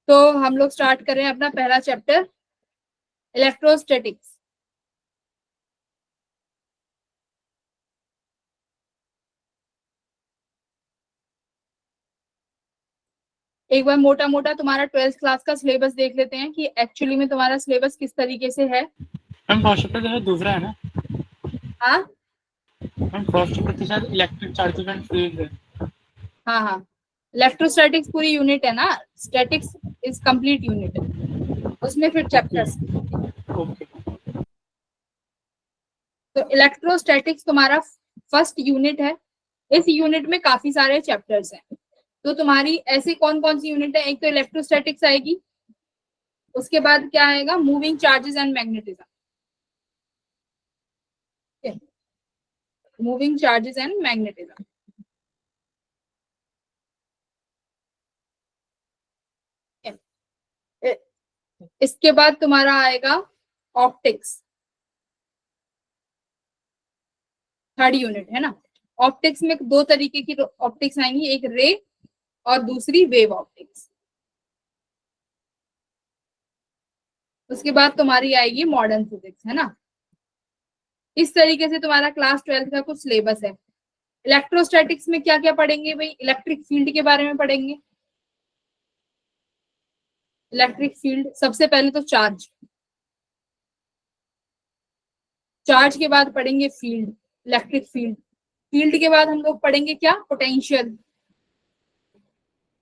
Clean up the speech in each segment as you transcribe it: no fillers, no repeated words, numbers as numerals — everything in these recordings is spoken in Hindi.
तो हम लोग स्टार्ट कर रहे हैं अपना पहला चैप्टर, इलेक्ट्रोस्टैटिक्स। एक बार मोटा मोटा तुम्हारा 12th क्लास का सिलेबस देख लेते हैं कि एक्चुअली में तुम्हारा सिलेबस किस तरीके से है। मैम फर्स्ट चैप्टर जो है दूसरा है ना? हाँ मैम फर्स्ट चैप्टर तो शायद इलेक्ट्रिक चार्जेस एंड फील्ड है। हाँ हाँ, इलेक्ट्रोस्टैटिक्स पूरी यूनिट है ना, स्टैटिक्स इज कंप्लीट यूनिट, उसमें फिर चैप्टर्स। ओके। तो इलेक्ट्रोस्टैटिक्स तुम्हारा फर्स्ट यूनिट है। इस यूनिट में काफी सारे चैप्टर्स हैं। तो तुम्हारी ऐसी कौन कौन सी यूनिट है, एक तो इलेक्ट्रोस्टैटिक्स आएगी, उसके बाद क्या आएगा, moving charges and magnetism. Moving charges and magnetism. इसके बाद तुम्हारा आएगा ऑप्टिक्स, थर्ड यूनिट है ना। ऑप्टिक्स में दो तरीके की ऑप्टिक्स आएंगी, एक रे और दूसरी वेव ऑप्टिक्स। उसके बाद तुम्हारी आएगी मॉडर्न फिजिक्स, है ना। इस तरीके से तुम्हारा क्लास 12th का कुछ सिलेबस है। इलेक्ट्रोस्टैटिक्स में क्या क्या पढ़ेंगे भाई, इलेक्ट्रिक फील्ड के बारे में पढ़ेंगे। इलेक्ट्रिक फील्ड सबसे पहले तो चार्ज, चार्ज के बाद पढ़ेंगे फील्ड, इलेक्ट्रिक फील्ड। फील्ड के बाद हम लोग पढ़ेंगे क्या, पोटेंशियल।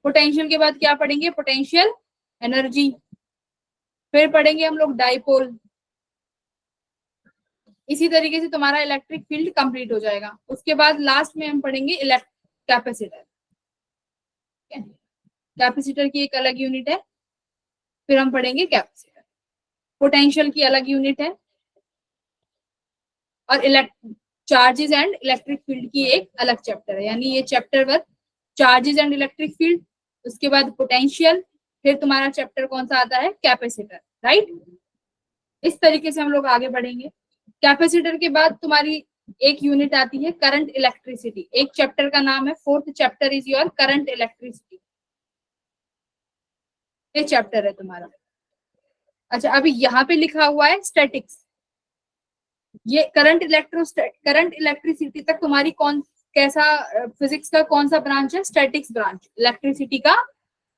पोटेंशियल के बाद क्या पढ़ेंगे, पोटेंशियल एनर्जी। फिर पढ़ेंगे हम लोग डाइपोल। इसी तरीके से तुम्हारा इलेक्ट्रिक फील्ड कंप्लीट हो जाएगा। उसके बाद लास्ट में हम पढ़ेंगे कैपेसिटर। कैपेसिटर की एक अलग यूनिट है, फिर हम पढ़ेंगे कैपेसिटर। पोटेंशियल की अलग यूनिट है, और चार्जेस एंड इलेक्ट्रिक फील्ड की एक अलग चैप्टर है। यानी ये chapter 1 charges and electric field, उसके बाद पोटेंशियल, फिर तुम्हारा चैप्टर कौन सा आता है, कैपेसिटर, राइट। इस तरीके से हम लोग आगे बढ़ेंगे। कैपेसिटर के बाद तुम्हारी एक यूनिट आती है करंट इलेक्ट्रिसिटी। एक चैप्टर का नाम है, fourth chapter is your current electricity. ये चैप्टर है तुम्हारा। अच्छा, अभी यहाँ पे लिखा हुआ है स्टैटिक्स। ये करंट इलेक्ट्रिसिटी तक तुम्हारी कौन कैसा फिजिक्स का कौन सा ब्रांच है, स्टैटिक्स ब्रांच। इलेक्ट्रिसिटी का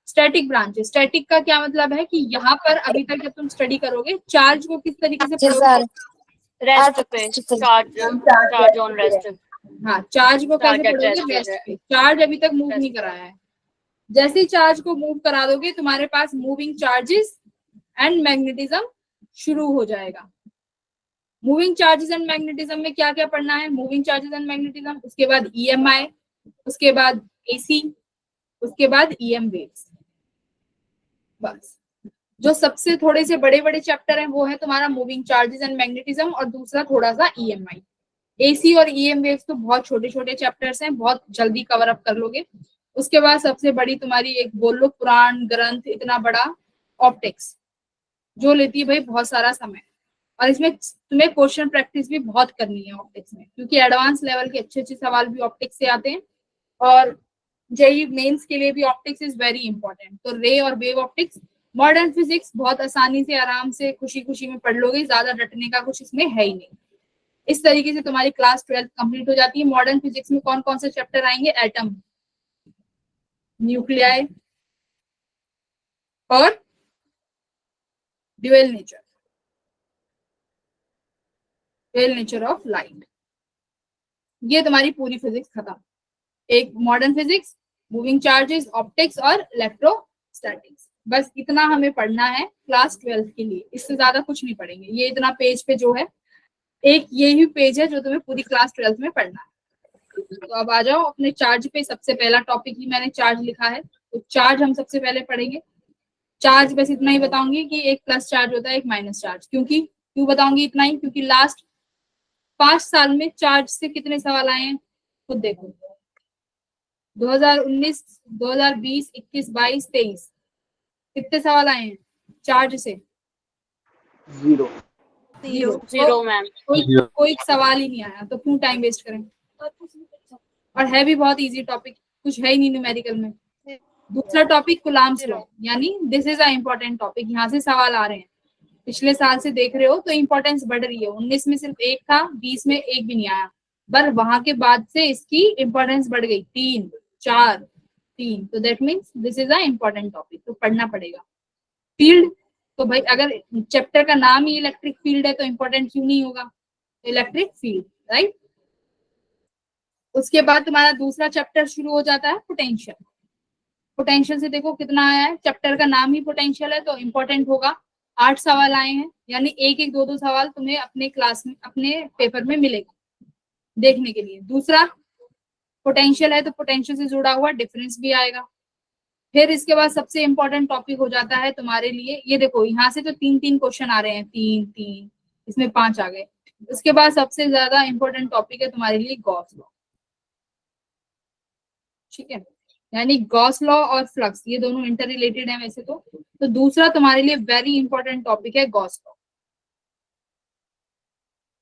स्टैटिक ब्रांच है। स्टैटिक का क्या मतलब है कि यहाँ पर अभी तक जब तुम स्टडी करोगे चार्ज को किस तरीके से पढ़ोगे, रेस्ट पे, चार्ज ऑन रेस्ट। हाँ, चार्ज को कैसे Charge at पढ़ोगे, rest रेस्ट पे। चार्ज अभी तक मूव नहीं कराया है। जैसे ही चार्ज को मूव करा दोगे तुम्हारे पास मूविंग चार्जेस एंड मैग्नेटिज्म शुरू हो जाएगा। मूविंग चार्जेस एंड मैग्नेटिज्म में क्या क्या पढ़ना है, मूविंग चार्जेस एंड मैग्नेटिज्म, उसके बाद ईएमआई, उसके बाद एसी, उसके बाद ईएम वेव्स। बस जो सबसे थोड़े से बड़े बड़े चैप्टर हैं वो है तुम्हारा मूविंग चार्जेस एंड मैग्नेटिज्म, और दूसरा थोड़ा सा ईएमआई। एसी और ईएम वेव्स तो बहुत छोटे छोटे चैप्टर्स हैं, बहुत जल्दी कवर अप कर लोगे। उसके बाद सबसे बड़ी तुम्हारी एक बोल लो पुराण ग्रंथ इतना बड़ा, ऑप्टिक्स, जो लेती है भाई बहुत सारा समय। और इसमें तुम्हें क्वेश्चन प्रैक्टिस भी बहुत करनी है ऑप्टिक्स में, क्योंकि एडवांस लेवल के अच्छे अच्छे सवाल भी ऑप्टिक्स से आते हैं। और जेईई मेंस के लिए भी ऑप्टिक्स इज वेरी इंपॉर्टेंट। तो रे और वेव ऑप्टिक्स, मॉडर्न फिजिक्स बहुत आसानी से आराम से खुशी खुशी में पढ़ लोगे, ज्यादा डटने का कुछ इसमें है ही नहीं। इस तरीके से तुम्हारी क्लास 12 कंप्लीट हो जाती है। मॉडर्न फिजिक्स में कौन कौन से चैप्टर आएंगे, एटम, न्यूक्लियाई और dual nature, dual nature of light. ये तुम्हारी पूरी फिजिक्स खत्म। एक modern physics, moving charges, optics और इलेक्ट्रोस्टैटिक्स। बस इतना हमें पढ़ना है क्लास 12 के लिए, इससे ज्यादा कुछ नहीं पढ़ेंगे। ये इतना पेज पे जो है, एक यही पेज है जो तुम्हें पूरी क्लास 12 में पढ़ना है। तो अब आ जाओ अपने चार्ज पे। सबसे पहला टॉपिक ही मैंने चार्ज लिखा है, तो चार्ज हम सबसे पहले पढ़ेंगे। चार्ज बस इतना ही बताऊंगी कि एक प्लस चार्ज होता है, एक माइनस चार्ज। क्यों बताऊंगी इतना ही, क्योंकि लास्ट 5 साल में चार्ज से कितने सवाल आए हैं खुद देखो। 2019, 2020, 21, 22, 23 कितने सवाल आए हैं चार्ज से, जीरो मैम। कोई सवाल ही नहीं आया, तो क्यों टाइम वेस्ट करें। और है भी बहुत इजी टॉपिक, कुछ है ही नहीं न्यूमेरिकल में। दूसरा टॉपिक कुलाम्स लॉ, यानी this is a important topic, यहाँ से सवाल आ रहे हैं, पिछले साल से देख रहे हो तो इम्पोर्टेंस बढ़ रही है। 19 में सिर्फ एक था, 20 में एक भी नहीं आया, पर वहां के बाद से इसकी इम्पोर्टेंस बढ़ गई, 3, 4, 3, तो that means this is a important topic, तो पढ़ना पड़ेगा। फील्ड, तो भाई अगर चैप्टर का नाम ही इलेक्ट्रिक फील्ड है तो इम्पोर्टेंट क्यों नहीं होगा, इलेक्ट्रिक फील्ड, राइट। उसके बाद तुम्हारा दूसरा चैप्टर शुरू हो जाता है पोटेंशियल। पोटेंशियल से देखो कितना आया है, चैप्टर का नाम ही पोटेंशियल है तो इम्पोर्टेंट होगा। 8 सवाल आए हैं, यानी एक एक दो सवाल तुम्हें अपने क्लास में, अपने पेपर में मिलेगा देखने के लिए। दूसरा पोटेंशियल है तो पोटेंशियल से जुड़ा हुआ डिफरेंस भी आएगा। फिर इसके बाद सबसे इम्पोर्टेंट टॉपिक हो जाता है तुम्हारे लिए, ये देखो यहाँ से तो 3-3 क्वेश्चन आ रहे हैं, 3-3, इसमें 5 आ गए। उसके बाद सबसे ज्यादा इम्पोर्टेंट टॉपिक है तुम्हारे लिए गॉस लॉ, ठीक है, यानी गॉस लॉ और फ्लक्स ये दोनों इंटर रिलेटेड है वैसे तो दूसरा तुम्हारे लिए वेरी इंपॉर्टेंट टॉपिक है गॉस लॉ,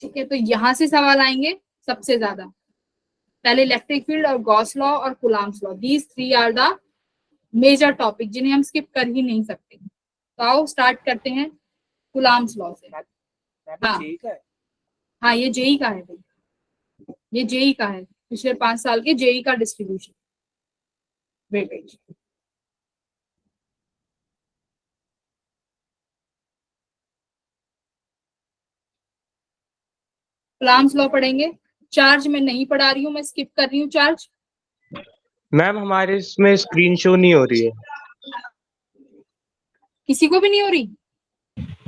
ठीक है। तो यहां से सवाल आएंगे सबसे ज्यादा, पहले इलेक्ट्रिक फील्ड और गॉस लॉ और Coulomb's law, these 3 are the major topic जिन्हें हम स्किप कर ही नहीं सकते। तो आओ स्टार्ट करते हैं कुलाम्स लॉ से। हाँ ये जेई का है भाई, ये जेई का है, पिछले 5 साल के जेई का डिस्ट्रीब्यूशन। वेट कुलाम्स लॉ पढ़ेंगे। चार्ज मैं नहीं पढ़ा रही हूँ, मैं स्किप कर रही हूँ चार्ज। मैम हमारे इसमें स्क्रीन शो नहीं हो रही है। किसी को भी नहीं हो रही?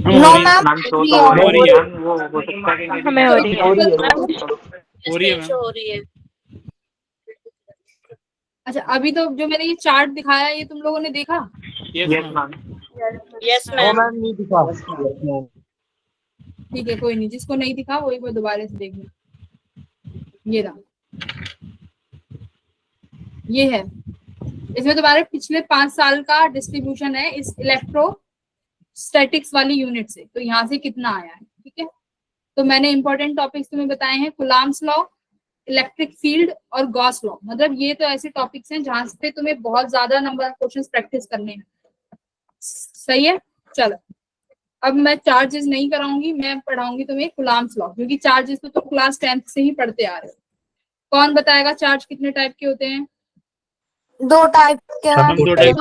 नो मैम, हो रही है, वो हो सकता है कि हमें हो रही है, हो रही है हो रही है। अच्छा अभी तो जो मैंने ये चार्ट दिखाया ये तुम लोगों ने देखा? Yes ma'am. यस ओ मैम। मैम नहीं दिखा। ठीक है कोई नहीं, जिसको नहीं दिखा वो एक बार दोबारा से देख लो। ये रहा, ये है, इसमें तुम्हारे पिछले 5 साल का डिस्ट्रीब्यूशन है इस इलेक्ट्रोस्टैटिक्स वाली यूनिट से, तो यहाँ से कितना आया है, ठीक है। तो मैंने इंपॉर्टेंट टॉपिक्स तुम्हें बताए हैं, कुलाम्स लॉ, इलेक्ट्रिक फील्ड और गॉस लॉ, मतलब ये तो ऐसे टॉपिक्स हैं जहां पे तुम्हें बहुत ज्यादा नंबर ऑफ क्वेश्चंस प्रैक्टिस करने हैं, सही है। चलो अब मैं चार्जेस नहीं कराऊंगी, मैं पढ़ाऊंगी तुम्हें कुलाम्स लॉ, क्योंकि चार्जेस तो तुम क्लास 10th से ही पढ़ते आ रहे हो। कौन बताएगा चार्ज कितने टाइप के होते हैं? 2 टाइप के हम 2 टाइप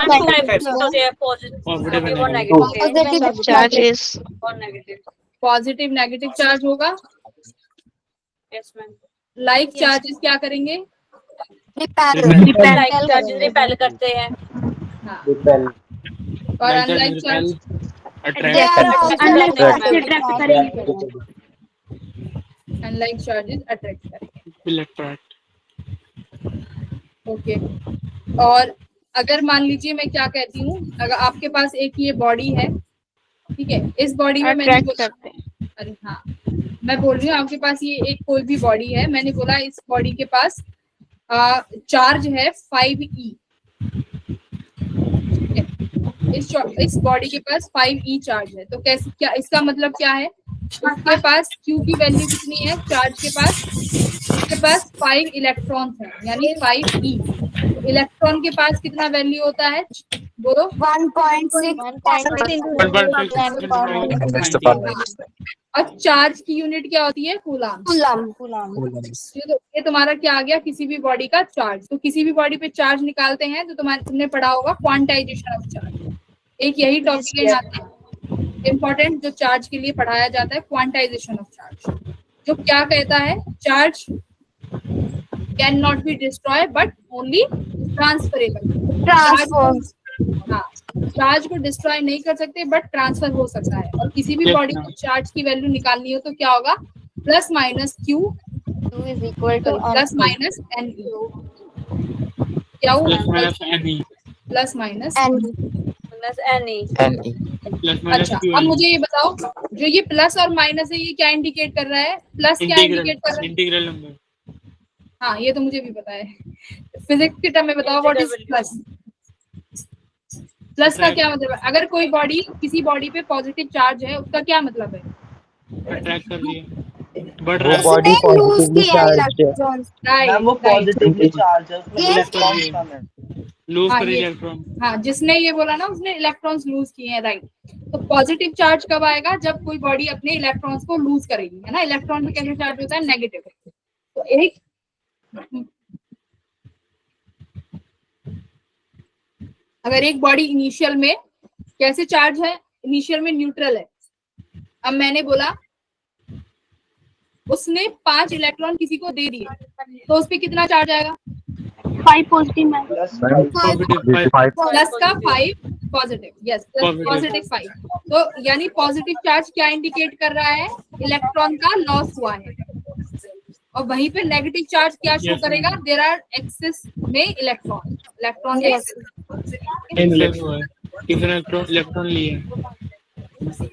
होते हैं, पॉजिटिव और नेगेटिव चार्जेस और नेगेटिव। पॉजिटिव नेगेटिव चार्ज होगा। Yes ma'am. लाइक चार्जेस क्या करेंगे? लाइक चार्जेस रिपेल करते हैं। हाँ। और unlike charge attract unlike charges attract करेंगे। ओके, और अगर मान लीजिए मैं क्या कहती हूँ, अगर आपके पास एक ये बॉडी है, ठीक है, इस बॉडी में मैंने अरे हाँ मैं बोल रही हूँ आपके पास ये एक कोई भी बॉडी है, मैंने बोला इस बॉडी के पास चार्ज है 5e, इस बॉडी के पास 5e चार्ज है, तो कैसे, क्या इसका मतलब क्या है, उसके पास q की वैल्यू कितनी है, चार्ज के पास, उसके पास 5 इलेक्ट्रॉन्स हैं, यानी 5e। तो इलेक्ट्रॉन के पास कितना वैल्यू होता है, बोलो? 1.6। और चार्ज की यूनिट क्या होती है, कूलाम। ये तुम्हारा क्या आ गया, किसी भी बॉडी का चार्ज। तो किसी भी बॉडी पे चार्ज निकालते हैं तो तुमने पढ़ा होगा क्वांटाइजेशन ऑफ चार्ज, एक यही टॉपिक है यहाँ पे इम्पोर्टेंट जो चार्ज के लिए पढ़ाया जाता है, क्वांटाइजेशन ऑफ चार्ज, जो क्या कहता है, charge can not be destroy but only transferable. हाँ, चार्ज को डिस्ट्रॉय नहीं कर सकते बट ट्रांसफर हो सकता है। और किसी भी बॉडी को चार्ज की वैल्यू निकालनी हो तो क्या होगा, plus minus Q is equal to plus minus N, क्या हुआ, प्लस माइनस एन। अच्छा अब मुझे ये बताओ, जो ये प्लस और माइनस है ये क्या इंडिकेट कर रहा है, प्लस क्या इंडिकेट कर रहा है, इंटीग्रल नंबर। हाँ ये तो मुझे भी पता है, फिजिक्स के टर्म में बताओ व्हाट इज प्लस। प्लस का क्या मतलब है, अगर कोई बॉडी, किसी बॉडी पे पॉजिटिव चार्ज है उसका क्या मतलब है, अट्रैक्ट कर लिया, बढ़ वो रहा है। बॉडी पॉजिटिवली चार्ज है। राइट, वो पॉजिटिवली चार्ज है, उसमें इलेक्ट्रॉन्स कम है। लूज हाँ, कर ये- इलेक्ट्रॉन। हाँ, जिसने ये बोला ना उसने इलेक्ट्रॉन्स लूज किए हैं, राइट। तो पॉजिटिव चार्ज कब आएगा? जब कोई बॉडी अपने इलेक्ट्रॉन्स को लूज करेगी, है ना। इलेक्ट्रॉन में कैसे चार्ज होता है? नेगेटिव। तो एक अगर एक बॉडी इनिशियल में कैसे चार्ज है? इनिशियल में न्यूट्रल है। अब मैंने बोला उसने 5 इलेक्ट्रॉन किसी को दे दिए, तो उस पे कितना चार्ज आएगा? 5 पॉजिटिव मैम। पॉजिटिव 5। प्लस का 5 पॉजिटिव, यस, Positive. पॉजिटिव 5। तो यानी पॉजिटिव चार्ज क्या इंडिकेट कर रहा है? इलेक्ट्रॉन का लॉस हुआ है। और वहीं पे नेगेटिव चार्ज क्या शो Yes, करेगा? देयर आर एक्सेस में इलेक्ट्रॉन, इलेक्ट्रॉन किसने इलेक्ट्रॉन लिए?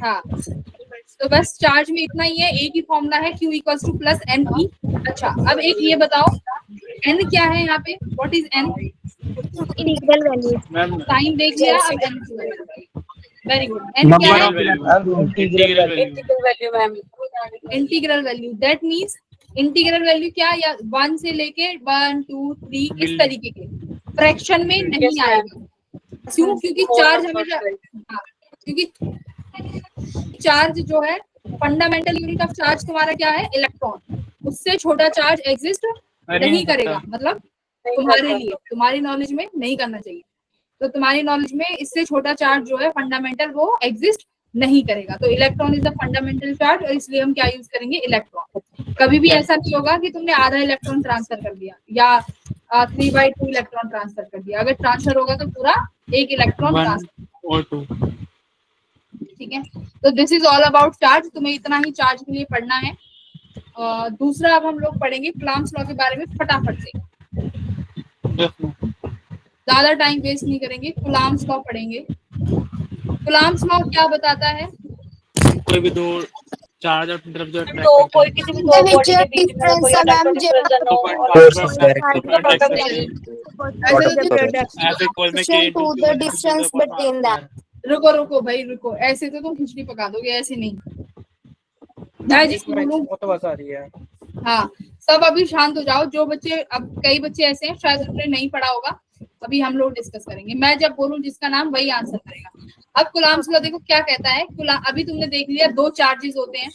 हाँ, तो बस चार्ज में इतना ही है। एक ही फॉर्मूला है, Q equals to plus N E. अच्छा, अब एक ये बताओ n क्या है यहाँ पे? What is n? Initial value. Ma'am sign देख लिया, अब n वेरी गुड। n क्या है? Integral value. Integral value ma'am. Integral value. That means integral value क्या? या 1 से लेके 1 2 3 इस तरीके के फ्रैक्शन में नहीं Yes, ma'am. आएगा। क्यों? क्योंकि चार्ज हमेशा, हाँ, क्योंकि चार्ज जो है फंडामेंटल यूनिट ऑफ चार्ज तुम्हारा क्या है? इलेक्ट्रॉन। उससे छोटा चार्ज एग्जिस्ट नहीं करेगा, मतलब तुम्हारे लिए, तुम्हारी नॉलेज में नहीं करना चाहिए। तो तुम्हारी नॉलेज में इससे छोटा चार्ज जो है फंडामेंटल, वो एग्जिस्ट नहीं करेगा। तो electron is the fundamental charge, और इसलिए हम क्या यूज करेंगे? इलेक्ट्रॉन। कभी भी ऐसा नहीं होगा कि तुमने आधा इलेक्ट्रॉन ट्रांसफर कर दिया या 3/2 इलेक्ट्रॉन ट्रांसफर कर दिया। अगर ट्रांसफर होगा तो पूरा एक इलेक्ट्रॉन 1 ट्रांसफर। और 2। ठीक है, तो this is all about charge. तुम्हें इतना ही चार्ज के लिए पढ़ना है। दूसरा अब हम लोग पढ़ेंगे कुलाम्ब्स लॉ के बारे में फटाफट से, ज्यादा टाइम वेस्ट नहीं करेंगे। कुलाम्ब्स लॉ पढ़ेंगे। कुलाम्ब्स लॉ क्या बताता है? कोई भी दो चार्ज और तरफ जो तो कोई किसी भी दो बॉडी के बीच में कोई इलेक्ट्रॉन डिफरेंस ना हो और रुको रुको भाई रुको, ऐसे तो तुम खिचड़ी पका दोगे, ऐसे नहीं। मैं जिस बोलूं वो तो बस आ रही है। हाँ, सब अभी शांत हो जाओ। जो बच्चे, अब कई बच्चे ऐसे हैं शायद उन्होंने नहीं पढ़ा होगा, अभी हम लोग डिस्कस करेंगे। मैं जब बोलूं जिसका नाम, वही आंसर करेगा। अब कुलाम्ब्स लॉ देखो क्या कहता है। अभी तुमने देख लिया दो चार्जेस होते हैं।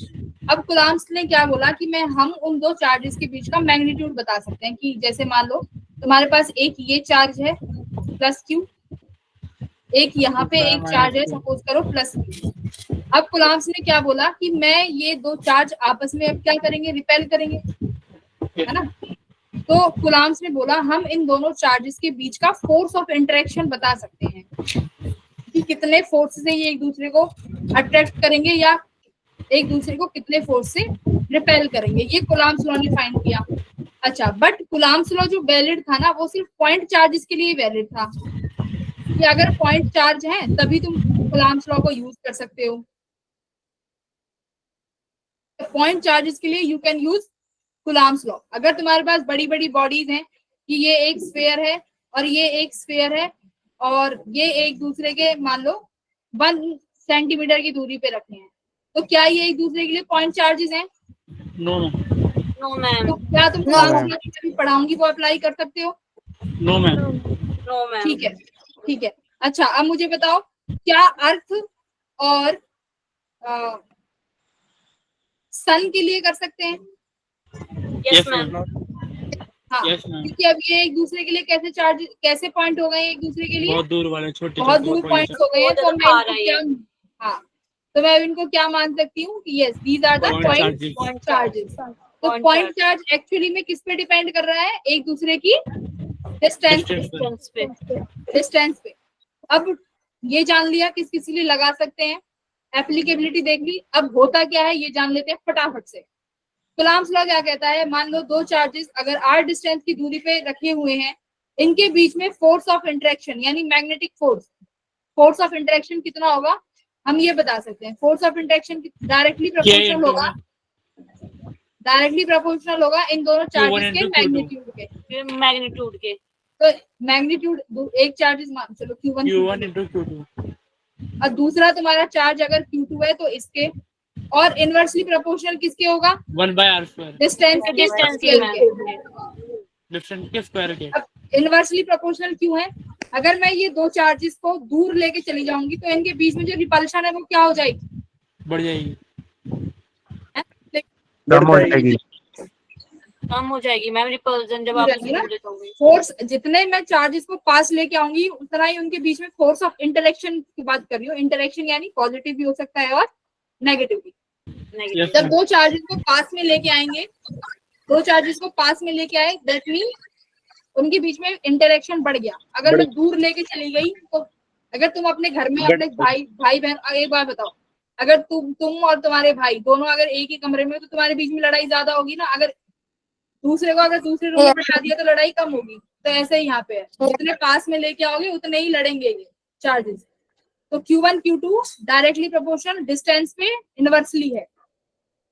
अब कुलाम्ब्स ने क्या बोला कि हम उन दो चार्जेस के बीच का मैग्नीट्यूड बता सकते हैं। कि जैसे मान लो तुम्हारे पास एक ये चार्ज है प्लस Q, एक यहाँ पे एक चार्ज है सपोज करो प्लस Q। अब कुलाम्ब्स ने क्या बोला कि मैं ये दो चार्ज आपस में अब क्या करेंगे? रिपेल करेंगे, है ना। तो कुलाम्ब्स ने बोला हम इन दोनों चार्जेस के बीच का फोर्स ऑफ इंटरेक्शन बता सकते हैं कि कितने फोर्स से ये एक दूसरे को अट्रैक्ट करेंगे या एक दूसरे को कितने फोर्स से रिपेल करेंगे। ये कुलाम्ब्स लॉ ने फाइंड किया। अच्छा, बट कुलाम्ब्स लॉ जो वैलिड था ना, वो सिर्फ पॉइंट चार्जेस के लिए वैलिड था। कि अगर पॉइंट चार्ज है तभी तुम कुलाम्ब्स लॉ को यूज कर सकते हो। पॉइंट चार्जेस के लिए you can use Coulomb's law. अगर तुम्हारे पास बड़ी बड़ी बॉडीज हैं कि ये एक स्फीयर है और ये एक स्फीयर है और ये एक दूसरे के मान लो 1 सेंटीमीटर की दूरी पे रखे हैं, तो क्या ये एक दूसरे के लिए पॉइंट चार्जेस हैं? No no ma'am. तो क्या तुम कुलाम्ब्स लॉ जब भी पढ़ाऊंगी वो अप्लाई कर सकते हो? No ma'am. No ma'am. ठीक है, ठीक है। अच्छा, अब मुझे बताओ क्या अर्थ और सन के लिए कर सकते हैं? Yes ma'am. हाँ, Yes, ma'am. क्योंकि अब ये एक दूसरे के लिए कैसे चार्ज, कैसे पॉइंट हो गए एक दूसरे के लिए? बहुत दूर वाले छोटे बहुत दूर पॉइंट हो गए हैं। तो मैं बहुत इनको क्या, हाँ, तो मैं इनको क्या मान सकती हूँ कि yes these are the Point point charges. Charges. तो Point पॉइंट चार्ज एक्चुअली में किस पे डिपेंड कर रहा है? एक दूसरे की डिस्टेंस पे। डिस्टेंस पे। डिस्टेंस पे। अब ये जान लिया किस किस लिए लगा सकते हैं, एप्लीकेबिलिटी देख ली। अब होता क्या है ये जान लेते हैं फटाफट से। कुलाम्ब्स लॉ क्या कहता है? मान लो दो चार्जेस अगर r डिस्टेंस की दूरी पे रखे हुए हैं, इनके बीच में फोर्स ऑफ इंटरेक्शन यानी magnetic force, force of interaction कितना होगा हम ये बता सकते हैं। Force of interaction directly proportional होगा, डायरेक्टली प्रोपोर्शनल होगा इन दोनों चार्जेस के मैग्नीट्यूड के। मैग्नीट्यूड के। तो मैग्नीट्यूड एक चार्जेस मान चलो Q1 into Q2 और दूसरा तुम्हारा चार्ज अगर Q2 है तो इसके, और इनवर्सली प्रोपोर्शनल किसके होगा? 1/r²। डिस्टेंस डिस्टेंस के। डिस्टेंस के स्क्वायर के। अब इनवर्सली प्रोपोर्शनल क्यों है? अगर मैं ये दो चार्जेस को दूर लेके चली जाऊंगी तो इनके बीच में जो रिपल्शन है वो क्या हो जाएगी? बढ़ जाएगी। कम हो जाएगी। कम हो जाएगी मैम रिपल्सन जब हो आप जाएगी इससे ना? दूर जाओगे। फोर्स जितने मैं चार्जेस को पास लेके आऊंगी उतना ही उनके बीच में फोर्स ऑफ इंटरेक्शन की बात कर रही हूँ। इंटरेक्शन यानी पॉजिटिव भी हो सकता है और नेगेटिव भी। Yes, जब ma'am. दो चार्जेस को पास में लेके आएंगे, दो चार्जेस को पास में लेके आए, दैट मीन उनके बीच में इंटरेक्शन बढ़ गया। अगर मैं दूर लेके चली गई तो अगर तुम अपने घर में अपने भाई बहन, एक बार बताओ, अगर तुम और तुम्हारे भाई दोनों अगर एक ही कमरे में, तो तुम्हारे बीच में लड़ाई ज्यादा होगी ना। अगर दूसरे रूम में बैठा दिया तो लड़ाई कम होगी। तो ऐसे ही यहाँ पे है, जितने पास में लेके आओगे उतने ही लड़ेंगे ये चार्जेस। तो Q1 Q2 directly proportional, distance पे इनवर्सली है।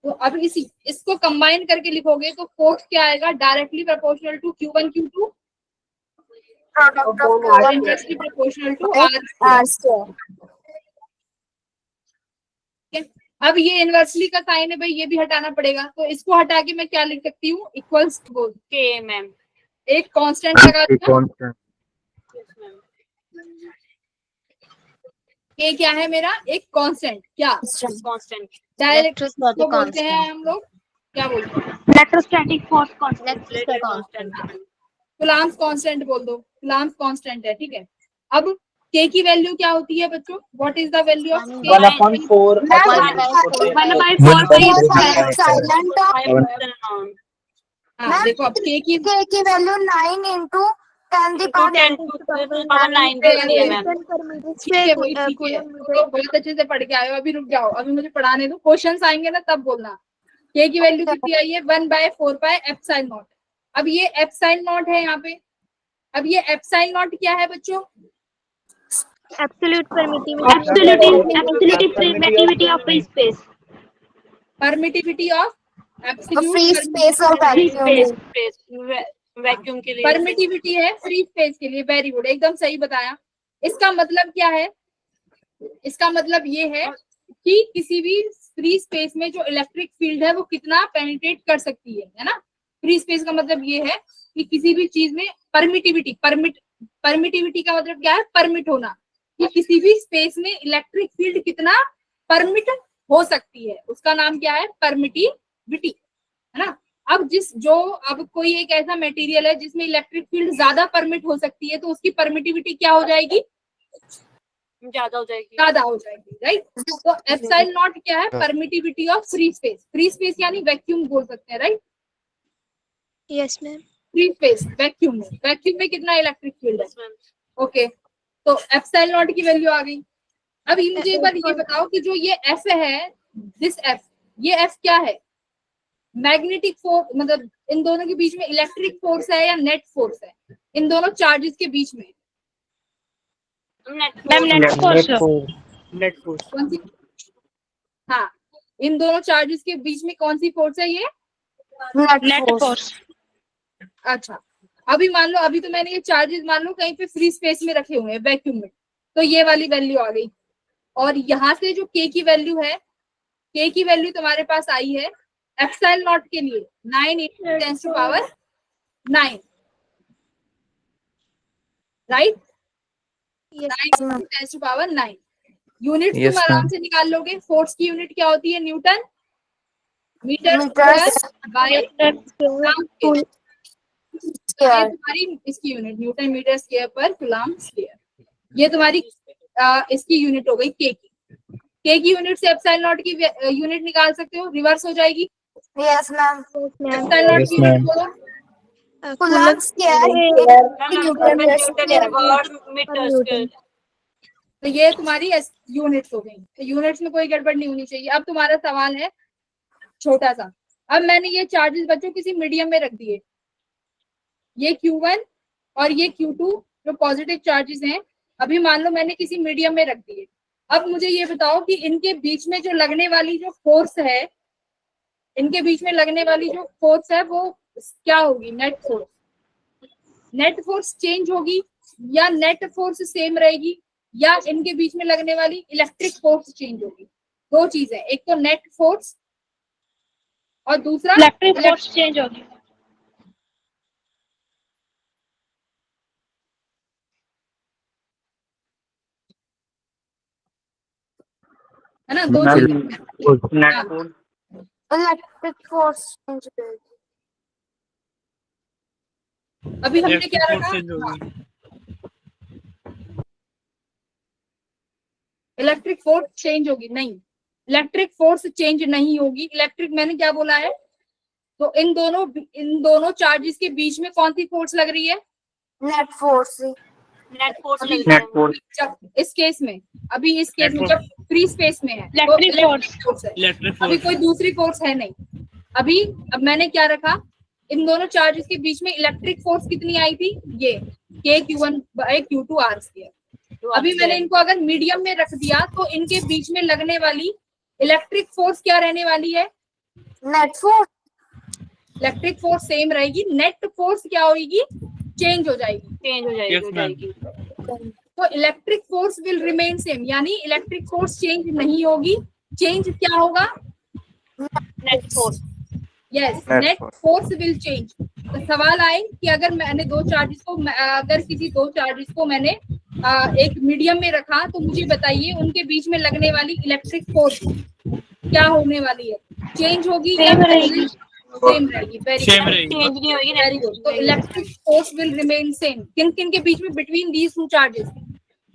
तो अब इसको कंबाइन करके लिखोगे तो फोर्स क्या आएगा? Directly proportional to Q1 Q2 और इनवर्सली प्रोपोर्शनल टू R²। अब ये इनवर्सली का साइन है भाई, ये भी हटाना पड़ेगा। तो इसको हटा के मैं क्या लिख सकती हूँ? इक्वल्स के मैम एक कांस्टेंट लगा दूंगा। के क्या है मेरा? एक कांस्टेंट। क्या? कांस्टेंट। डायरेक्ट इसको बोलते हैं हम लोग, क्या बोलते हैं? Electrostatic force constant. Coulomb's constant बोल दो। कूलम्ब्स कांस्टेंट है, ठीक है। अब के की वैल्यू क्या होती है बच्चों? What is the value of के? 1/4 हाँ देखो, अब के की value 9 into 10 the power 10 to power 9 देती है मैम। ठीक है, वही ठीक है। तो बहुत अच्छे से पढ़ के आए हो। अभी रुक जाओ, अभी मुझे पढ़ाने दो। क्वेश्चंस आएंगे ना तब बोलना। के की वैल्यू कितनी आई है? 1/4 पाई एप्सिलॉन नॉट। अब ये एप्सिलॉन नॉट है यहाँ पे। अब ये एप्सिलॉन नॉट क्या है बच्चों? absolute permittivity of free space. Permittivity of Free space or vacuum. Vacuum के लिए परमिटिविटी है फ्री स्पेस के लिए। वेरी गुड, एकदम सही बताया। इसका मतलब क्या है? इसका मतलब ये है कि किसी भी फ्री स्पेस में जो इलेक्ट्रिक फील्ड है वो कितना पेनिट्रेट कर सकती है ना। फ्री स्पेस का मतलब ये है कि किसी भी चीज में परमिटिविटी का मतलब क्या है? परमिट होना, कि किसी भी स्पेस में इलेक्ट्रिक फील्ड कितना परमिट हो सकती है, उसका नाम क्या है? परमिटिविटी, है ना। अब कोई एक ऐसा मटेरियल है जिसमें इलेक्ट्रिक फील्ड ज्यादा परमिट हो सकती है, तो उसकी परमिटिविटी क्या हो जाएगी? ज्यादा हो जाएगी। राइट। तो एप्सिलॉन नॉट क्या है? Permittivity of free space. Free space यानी वैक्यूम बोल सकते हैं, right? Yes, ma'am. Free space vacuum में कितना इलेक्ट्रिक फील्ड है? ओके, तो एप्सिलॉन नॉट की वैल्यू आ गई। अब ये मुझे एक बार ये बताओ कि जो ये एफ है, दिस एफ, ये एफ क्या है? मैग्नेटिक फोर्स, मतलब इन दोनों के बीच में इलेक्ट्रिक फोर्स है या नेट फोर्स है? इन दोनों चार्जेस के बीच में नेट फोर्स। कौन सी? हाँ, इन दोनों चार्जेस के बीच में कौन सी फोर्स है? ये Net force. अच्छा, अभी मान लो, अभी तो मैंने ये चार्जेस मान लो कहीं पे फ्री स्पेस में रखे हुए हैं, वैक्यूम में, तो ये वाली वैल्यू आ गई। और यहाँ से जो के की वैल्यू है, के की वैल्यू तुम्हारे पास आई है एप्सिलॉन नॉट के लिए 9 × 10⁹, राइट? 9 × 10⁹। यूनिट तुम आराम से निकाल लोगे। फोर्स की यूनिट क्या होती है? Newton metre by coulomb. ये तुम्हारी इसकी यूनिट न्यूटन मीटर स्क्वायर पर कूलम स्क्वायर। ये तुम्हारी इसकी यूनिट हो गई के की। के की यूनिट से एप्सिलॉन नॉट की यूनिट निकाल सकते हो, रिवर्स हो जाएगी। Yes, ma'am. एप्सिलॉन नॉट की यूनिट बोलो। Coulomb square. तो ये तुम्हारी यूनिट्स हो गई। तो यूनिट्स में कोई गड़बड़ नहीं होनी चाहिए। अब तुम्हारा सवाल है छोटा सा। अब मैंने ये चार्जेस बच्चों किसी मीडियम में रख दिए, ये Q1 और ये Q2 जो पॉजिटिव चार्जेस हैं, अभी मान लो मैंने किसी मीडियम में रख दिए। अब मुझे ये बताओ कि इनके बीच में जो लगने वाली जो फोर्स है, इनके बीच में लगने वाली जो फोर्स है वो क्या होगी? Net force. Net force change होगी या नेट फोर्स सेम रहेगी, या इनके बीच में लगने वाली इलेक्ट्रिक फोर्स चेंज होगी? दो चीज है, एक तो नेट फोर्स और दूसरा इलेक्ट्रिक फोर्स चेंज होगी। है ना, दो मैम, चीजें हैं। नेट हाँ, फोर्स Electric force change होगी. अभी हमने इलेक्ट्रिक क्या फोर्स रखा, चेंज होगी. इलेक्ट्रिक फोर्स चेंज होगी, नहीं, इलेक्ट्रिक फोर्स चेंज नहीं होगी. इलेक्ट्रिक मैंने क्या बोला है, तो इन दोनों चार्जेस के बीच में कौन सी फोर्स लग रही है? Net force. नेट फोर्स अभी लग रहा नेट है. फोर्स जब इस केस में, अभी इस केस में Net जब फ्री स्पेस में है तो Electric इलेक्ट्रिक फोर्स है, इलेक्ट्रिक अभी फोर्स कोई दूसरी फोर्स है नहीं. अब मैंने क्या रखा, इन दोनों चार्जेस के बीच में इलेक्ट्रिक फोर्स कितनी आई थी, ये K(Q1/Q2R². अभी मैंने इनको अगर मीडियम में रख दिया तो इनके बीच में लगने वाली इलेक्ट्रिक फोर्स क्या रहने वाली है? Net force. Electric force same रहेगी, नेट फोर्स क्या होगी, चेंज हो जाएगी. चेंज हो जाएगी. Yes, हो ma'am. जाएगी. तो electric force will remain same, यानी इलेक्ट्रिक फोर्स चेंज नहीं होगी. चेंज क्या होगा? Net force. Yes, net force will change. तो सवाल आए कि अगर मैंने अगर किसी दो चार्जेस को मैंने एक मीडियम में रखा तो मुझे बताइए उनके बीच में लगने वाली इलेक्ट्रिक फोर्स क्या होने वाली है, चेंज होगी या सेम रहेगी? सेम रहेगी. चेंज नहीं होगी. Very good. तो electric force will remain same. किन किन के बीच में? Between these two charges.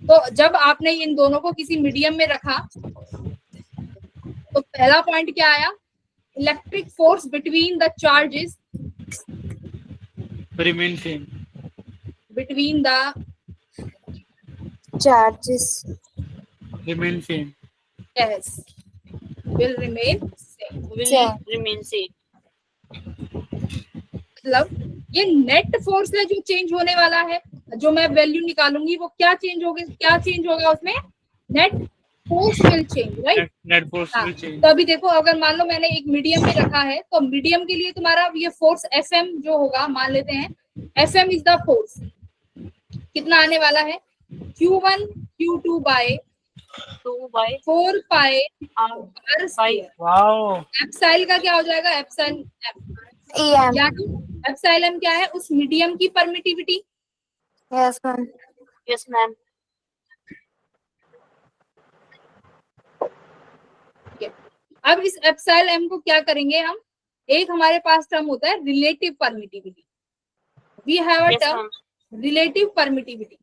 तो जब आपने इन दोनों को किसी मीडियम में रखा तो पहला पॉइंट क्या आया, electric force between the charges, remain same. Between the Charges. Remain same. yes will remain same. Same. Remain same. मतलब ये नेट फोर्स है जो चेंज होने वाला है. जो मैं वैल्यू निकालूंगी वो क्या चेंज होगा उसमें? Net force will change, right. Net force हाँ, विल चेंज. तो अभी देखो, अगर मान लो मैंने एक मीडियम में रखा है तो मीडियम के लिए तुम्हारा ये फोर्स Fm जो होगा, मान लेते हैं Fm इज द फोर्स, कितना आने वाला है? Q1/Q2 by 4 pi r². Wow. Epsilon का क्या हो जाएगा? Epsilon EM. यानी एप्साइल एम क्या है? उस मीडियम की permittivity. Yes, ma'am. Yes ma'am. अब इस एप्साइल एम को क्या करेंगे हम? एक हमारे पास टर्म होता है relative permittivity. We have a term relative permittivity.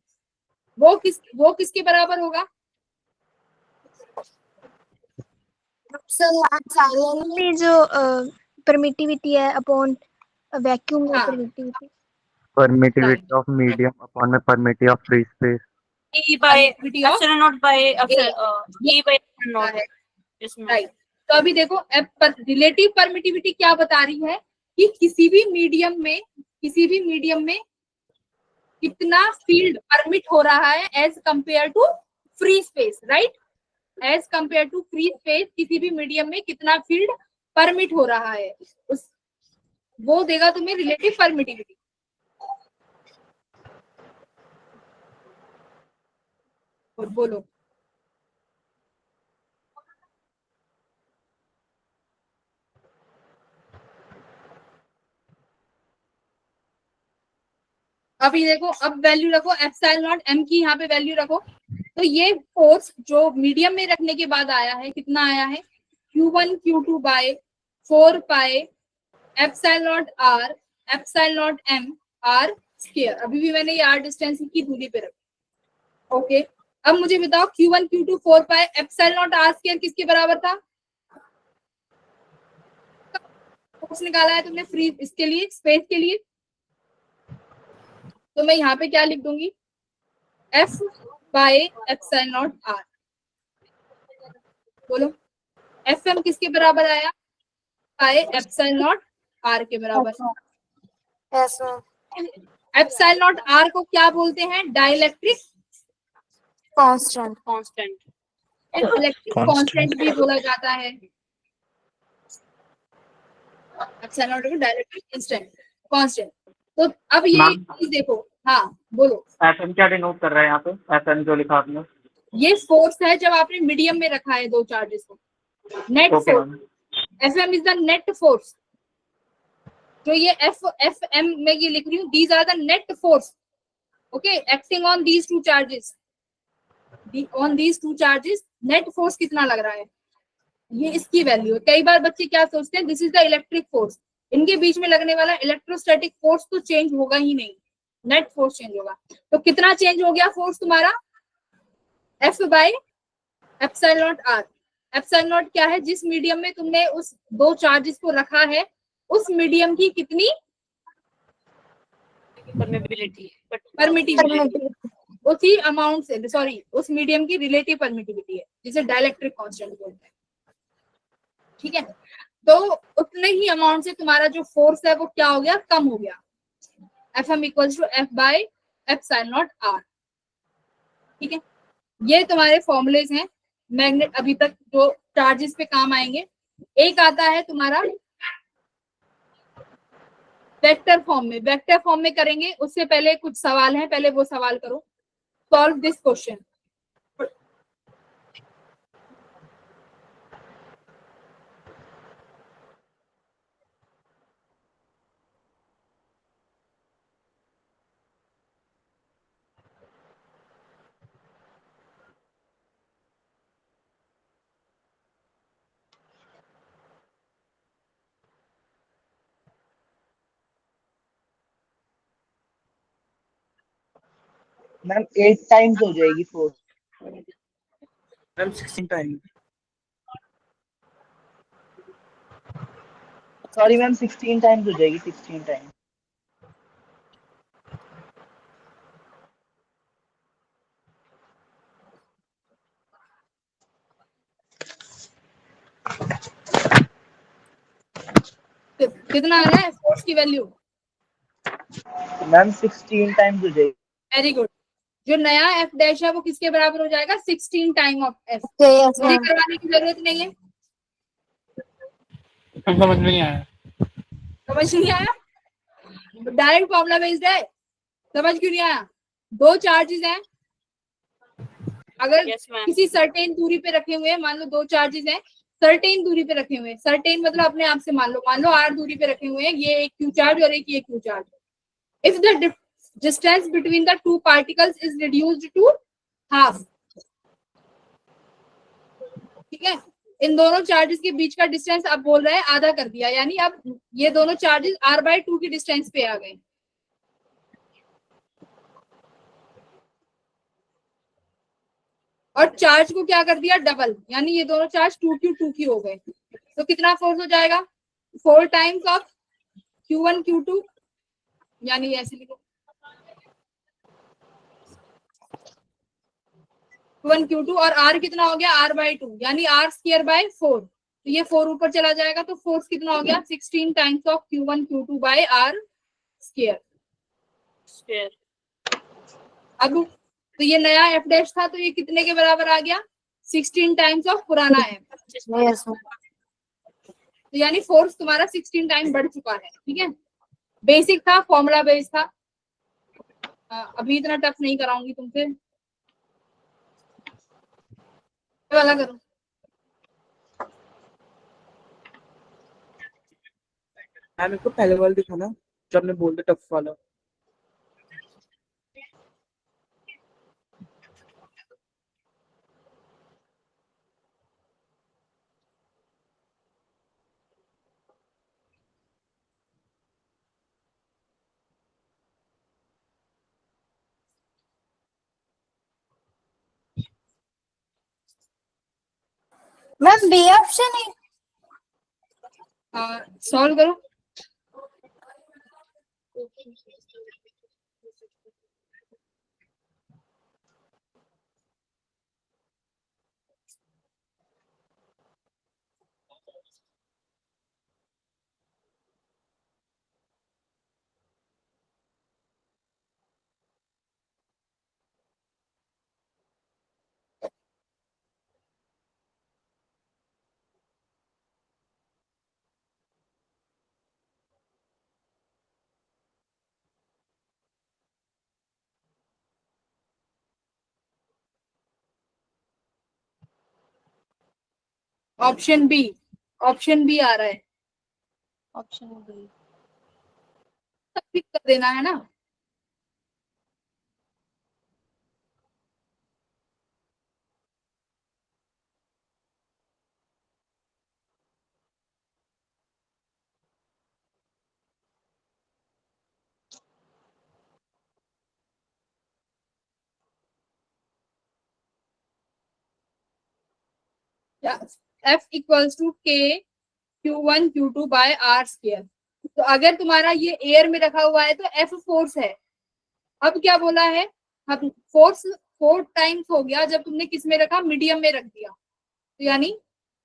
वो किसके बराबर होगा? ये जो परमिटिविटी है अपॉन वैक्यूम हाँ. Permittivity. Permittivity of medium upon the permittivity of free space. E by Permittivity of epsilon naught by E by epsilon naught. Yes ma'am. Right. तो अभी देखो, रिलेटिव परमिटिविटी क्या बता रही है कि किसी भी मीडियम में कितना फील्ड परमिट हो रहा है as compare to free space, right. As compare to free space किसी भी मीडियम में कितना फील्ड परमिट हो रहा है, वो देगा तुम्हें रिलेटिव परमिटिविटी. और बोलो. अभी देखो, अब वैल्यू रखो एप्सिलॉन नॉट एम की, यहाँ पे वैल्यू रखो. तो ये फोर्स जो मीडियम में रखने के बाद आया है, कितना आया है? Q1/Q2 by 4 pi epsilon not r epsilon not m r². अभी भी मैंने ये r डिस्टेंस की दूरी पे रखा. ओके. अब मुझे बताओ Q1/Q2 4 pi epsilon not r² किसके बराबर था? फोर्स निकाला है तुमने फ्री इसके लिए, स्पेस के लिए. तो मैं यहाँ पे क्या लिख दूंगी? F by epsilon not r. बोलो, Fm किसके बराबर आया? by एप्सिलॉन नॉट r के बराबर. Yes, ma'am. Epsilon not r को क्या बोलते हैं? Dielectric Constant. Constant. Electric constant भी बोला जाता है. एप्सिलॉन नॉट को डाइलेक्ट्रिक कांस्टेंट. तो अब ये चीज देखो. हाँ बोलो. एफएम क्या डिनोट कर रहा है यहाँ पे? एफएम जो लिखा आपने. ये फोर्स है जब आपने मीडियम में रखा है दो चार्जेस को. Net force. Fm is the net force. जो ये Fm में ये लिख रही हूँ, these are the net force. Okay, acting on these two charges. On these two charges net force कितना लग रहा है? ये इसकी वैल्यू है। कई बार बच्चे क्या सोचते हैं, this is the electric force, इनके बीच में लगने वाला इलेक्ट्रोस्टैटिक फोर्स तो चेंज होगा ही नहीं, नेट फोर्स चेंज होगा। तो कितना चेंज हो गया फोर्स तुम्हारा, F by epsilon nought R. Epsilon nought क्या है, जिस मीडियम में तुमने उस दो चार्जेस को रखा है उस मीडियम की कितनी परमिबिलिटी परमिटिविटी, उसी अमाउंट से, सॉरी उस मीडियम की रिलेटिव परमिटिविटी है, जिसे डाइलेक्ट्रिक कांस्टेंट बोलते हैं। ठीक है, तो उतने ही अमाउंट से तुम्हारा जो फोर्स है वो क्या हो गया, कम हो गया। F M equals to F by epsilon nought R. ठीक है, ये तुम्हारे फॉर्मूलेज हैं मैग्नेट अभी तक जो चार्जेस पे काम आएंगे। एक आता है तुम्हारा वेक्टर फॉर्म में, वेक्टर फॉर्म में करेंगे उससे पहले कुछ सवाल हैं, पहले वो सवाल करो। Solve this question. Ma'am 8 times हो जाएगी force. Ma'am 16 time. Sorry ma'am 16 times हो जाएगी, 16 टाइम्स। कितना आ रहा है फोर्स की वैल्यू, मैम 16 टाइम्स हो जाएगी। Very good. जो नया एफ डैश है वो किसके बराबर हो जाएगा, 16 टाइम ऑफ एफ। yes मुझे ma'am. करवाने की जरूरत नहीं है, मैम समझ में नहीं आया। समझ नहीं आया, डायरेक्ट फॉर्मूला बेस्ड है, समझ क्यों नहीं आया। दो चार्जेस हैं, अगर Yes, ma'am. किसी सर्टेन दूरी पे रखे हुए हैं, मान लो दो चार्जेस हैं सर्टेन दूरी पे रखे हुए हैं, सर्टेन मतलब अपने आप से मान लो आर दूरी पे रखे हुए हैं, ये एक क्यू चार्ज और एक ये Q charge. If the distance between the two particles is reduced to half, ठीक है, इन दोनों चार्जेस के बीच का डिस्टेंस अब बोल रहे हैं आधा कर दिया, यानी अब ये दोनों चार्जेस r/2 की डिस्टेंस पे आ गए। और चार्ज को क्या कर दिया, डबल, यानी ये दोनों चार्ज 2q2q हो गए। तो कितना फोर्स हो जाएगा, 4 टाइम्स ऑफ q1 q2, यानी ऐसे लिखो q1 q2, और r कितना हो गया, r/2, यानी r²/4। तो ये 4 ऊपर चला जाएगा, तो फोर्स कितना हो गया, 16 times of q1 q2 bye r²। Sphere. अब तो ये नया एफ डैश था, तो ये कितने के बराबर आ गया, 16 टाइम्स ऑफ पुराना एफ। Yes ma'am. तो यानी फोर्स तुम्हारा 16 टाइम बढ़ चुका है। ठीक है, बेसिक था, फॉर्मूला बेस्ड था, अभी इतना टफ नहीं कराऊंगी तुमसे, ये वाला करो। मैम मेरे को पहले वाला दिखाना जो आपने बोल दिया टफ वाला। Ma'am, B option है. सॉल्व करो। ऑप्शन बी, ऑप्शन बी आ रहा है, Option B. सब टिक कर देना है ना। F equals to K Q1 Q2 by R square. तो अगर तुम्हारा ये एयर में रखा हुआ है तो F फोर्स है। अब क्या बोला है, अब फोर्स 4 टाइम्स हो गया जब तुमने किस में रखा, मीडियम में रख दिया। तो यानी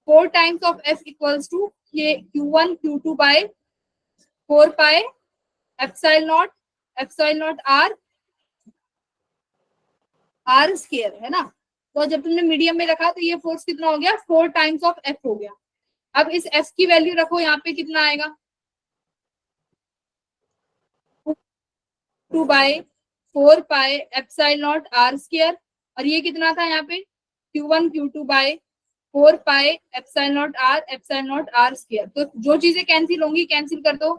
4 times of F equals to Q1 Q2 by 4 pi epsilon not R square, है ना। तो जब तुमने मीडियम में रखा तो ये फोर्स कितना हो गया, 4 टाइम्स ऑफ F हो गया। अब इस F की वैल्यू रखो यहाँ पे, कितना आएगा 2 bye 4 pi epsilon not R square, और ये कितना था यहाँ पे Q1 Q2 by 4 pi epsilon not R square. तो जो चीजें कैंसिल होंगी कैंसिल कर दो,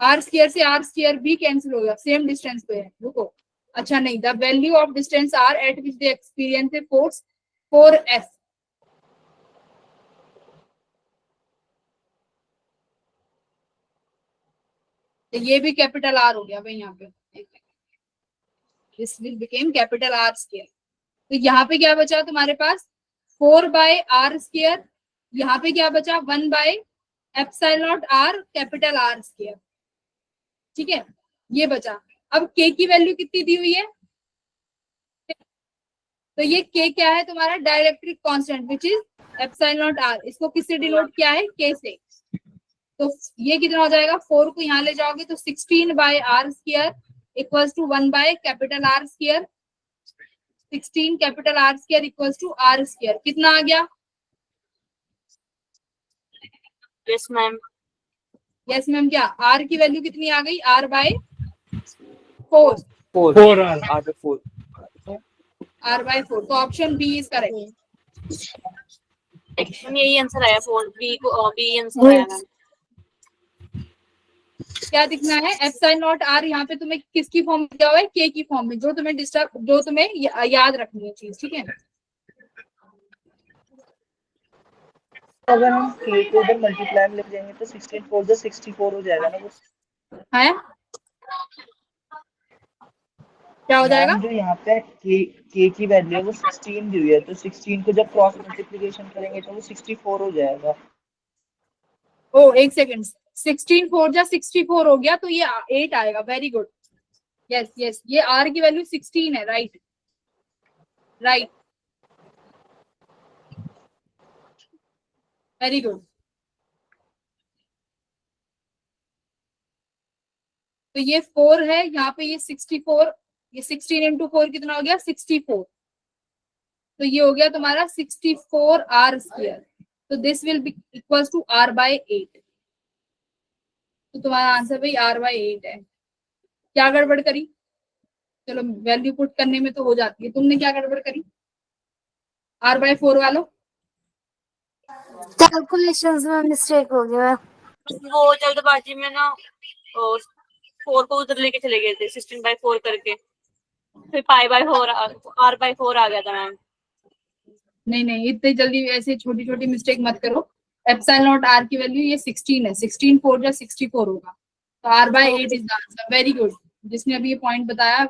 R स्क्वायर से R स्क्वायर भी कैंसिल हो गया, सेम डिस्टेंस पे है। रुको, अच्छा नहीं, the value of distance R eight which they experience a force 4F। तो ये भी कैपिटल R हो गया भाई यहाँ पे, this will became capital R square. तो यहाँ पे क्या बचा तुम्हारे पास 4 बाय R स्क्वायर, यहाँ पे क्या बचा 1 by epsilon not R capital R square. ठीक है, ये बचा। अब K की वैल्यू कितनी दी हुई है, तो ये K क्या है तुम्हारा, dielectric constant which is epsilon not R। इसको किससे डिनोट किया है, K से। तो ये कितना हो जाएगा, 4 को यहाँ ले जाओगे तो 16 by R square equals to 1 by capital R square. 16 capital R square equals to R square, कितना आ गया, यस मैम। Yes ma'am. क्या R की वैल्यू कितनी आ गई, R by 4, 4 R4। R by 4। तो ऑप्शन बी इज करेक्ट। यही आंसर आया, 4 बी आंसर आया मैम। क्या दिखना है, एप्सिलॉन नॉट R यहाँ पे तुम्हें किसकी फॉर्म में दिया हुआ है, K की फॉर्म में, जो तुम्हें याद रखनी है चीज। ठीक है, अगर हम K को उधर मल्टीप्लाई में लिख देंगे तो 16 4 जो 64 हो जाएगा ना वो। है क्या हो जाएगा, मैम जो यहाँ पे K की वैल्यू है वो 16 दी हुई है, तो 16 को जब क्रॉस मल्टीप्लिकेशन करेंगे तो वो 64 हो जाएगा। ओ एक सेकेंड, 16 4 जा 64 हो गया तो ये 8 आएगा। वेरी गुड, यस यस, ये R की वैल्यू 16 है। Right right, very good. तो ये 4 है यहाँ पे, ये 64, ये 16 इंटू 4 कितना हो गया 64। तो ये हो गया तुम्हारा 64 R स्क्वायर। तो this will be equals to R by 8। तो तुम्हारा आंसर भाई R बाय 8 है। क्या गड़बड़ करी, चलो वैल्यू पुट करने में तो हो जाती है, तुमने क्या गड़बड़ करी, R बाय 4 वालों। कैलकुलेशंस में मिस्टेक हो गया। वो जल्दबाजी में ना 4 को उधर लेके चले गए थे, 16/4 करके, फिर पाई बाय 4 R बाय 4 आ गया था मैम। नहीं नहीं, इतनी जल्दी ऐसे छोटी छोटी मिस्टेक मत करो। एप्सिलॉन नॉट R की वैल्यू ये 16 है, 16 4 जा 64 होगा, तो R by 8 is the answer. Very good, जिसने अभी ये पॉइंट बताया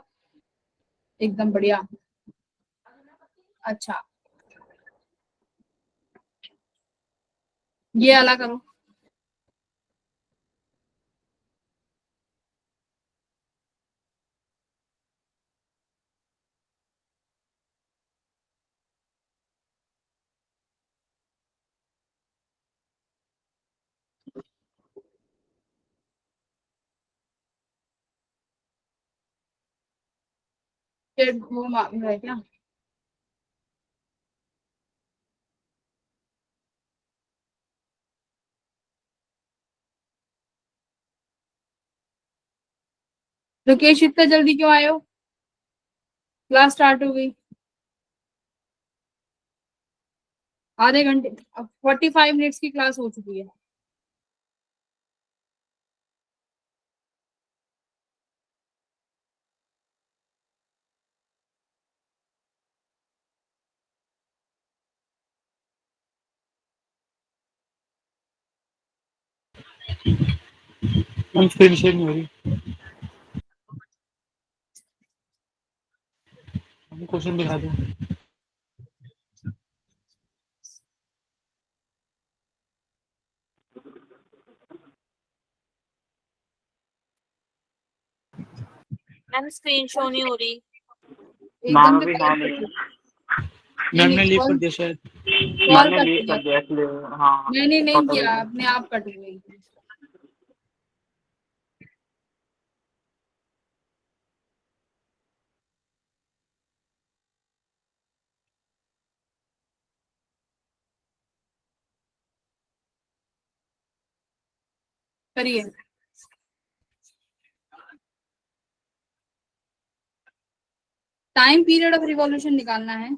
एकदम बढ़िया। अच्छा, ये अलग करो। वो मालूम है क्या, लोकेश इतना जल्दी क्यों आए हो, क्लास स्टार्ट हो गई। आधे घंटे, 45 मिनट्स की क्लास हो चुकी है। हम स्क्रीन शेयर नहीं हो रही, हम क्वेश्चन दिखा दो। मैम स्क्रीन शो नहीं हो रही। मैम एकदम से अभी कॉल है कट नहीं, गया। मैम नहीं ने नहीं, लीव कर कॉल दिया शायद, कॉल मैम ने कट लीव गया। कर दिया इसलिए। हाँ मैंने नहीं पता किया, भी अपने आप कट गई। करिए। टाइम पीरियड ऑफ रिवॉल्यूशन निकालना है।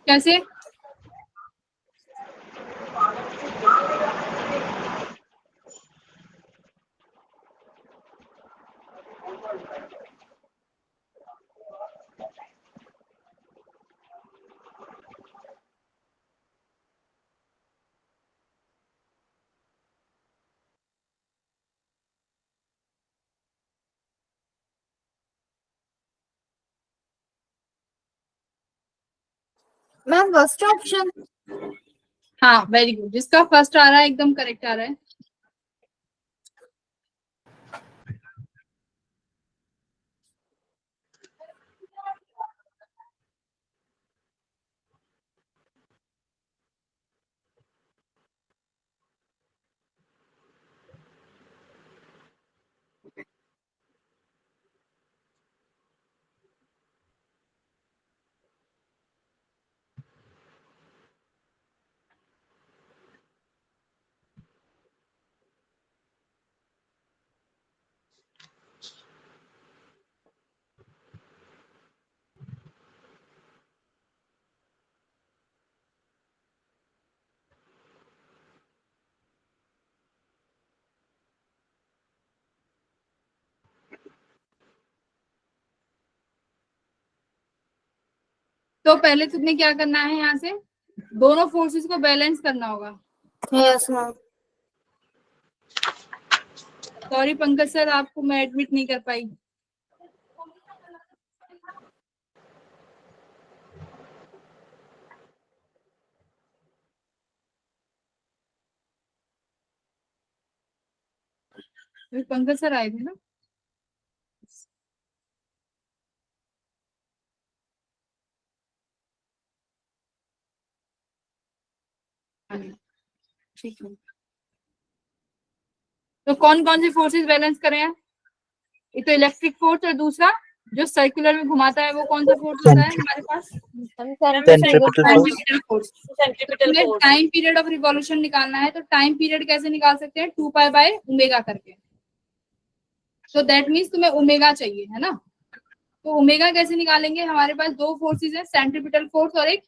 कैसे? Ma'am first option. हाँ वेरी गुड, जिसका फर्स्ट आ रहा है एकदम करेक्ट आ रहा है। तो पहले तुमने क्या करना है, यहाँ से दोनों फोर्सेस को बैलेंस करना होगा। Yes ma'am. Sorry Pankaj sir, आपको मैं एडमिट नहीं कर पाई। पंकज सर आए थे ना। हाँ, ठीक है। तो कौन कौन से फोर्सेस बैलेंस करें हैं? एक तो इलेक्ट्रिक फोर्स, और दूसरा जो सर्कुलर में घुमाता है वो कौन सा फोर्स होता है हमारे पास? Centripetal force. Centripetal force. Centripetal force. Time period of revolution निकालना है, तो टाइम पीरियड कैसे निकाल सकते हैं? 2 पाई बाय ओमेगा करके। तो दैट मीन्स तुम्हें ओमेगा चाहिए, है ना? तो ओमेगा कैसे निकालेंगे? हमारे पास दो फोर्सेस हैं, सेंट्रीपिटल फोर्स और एक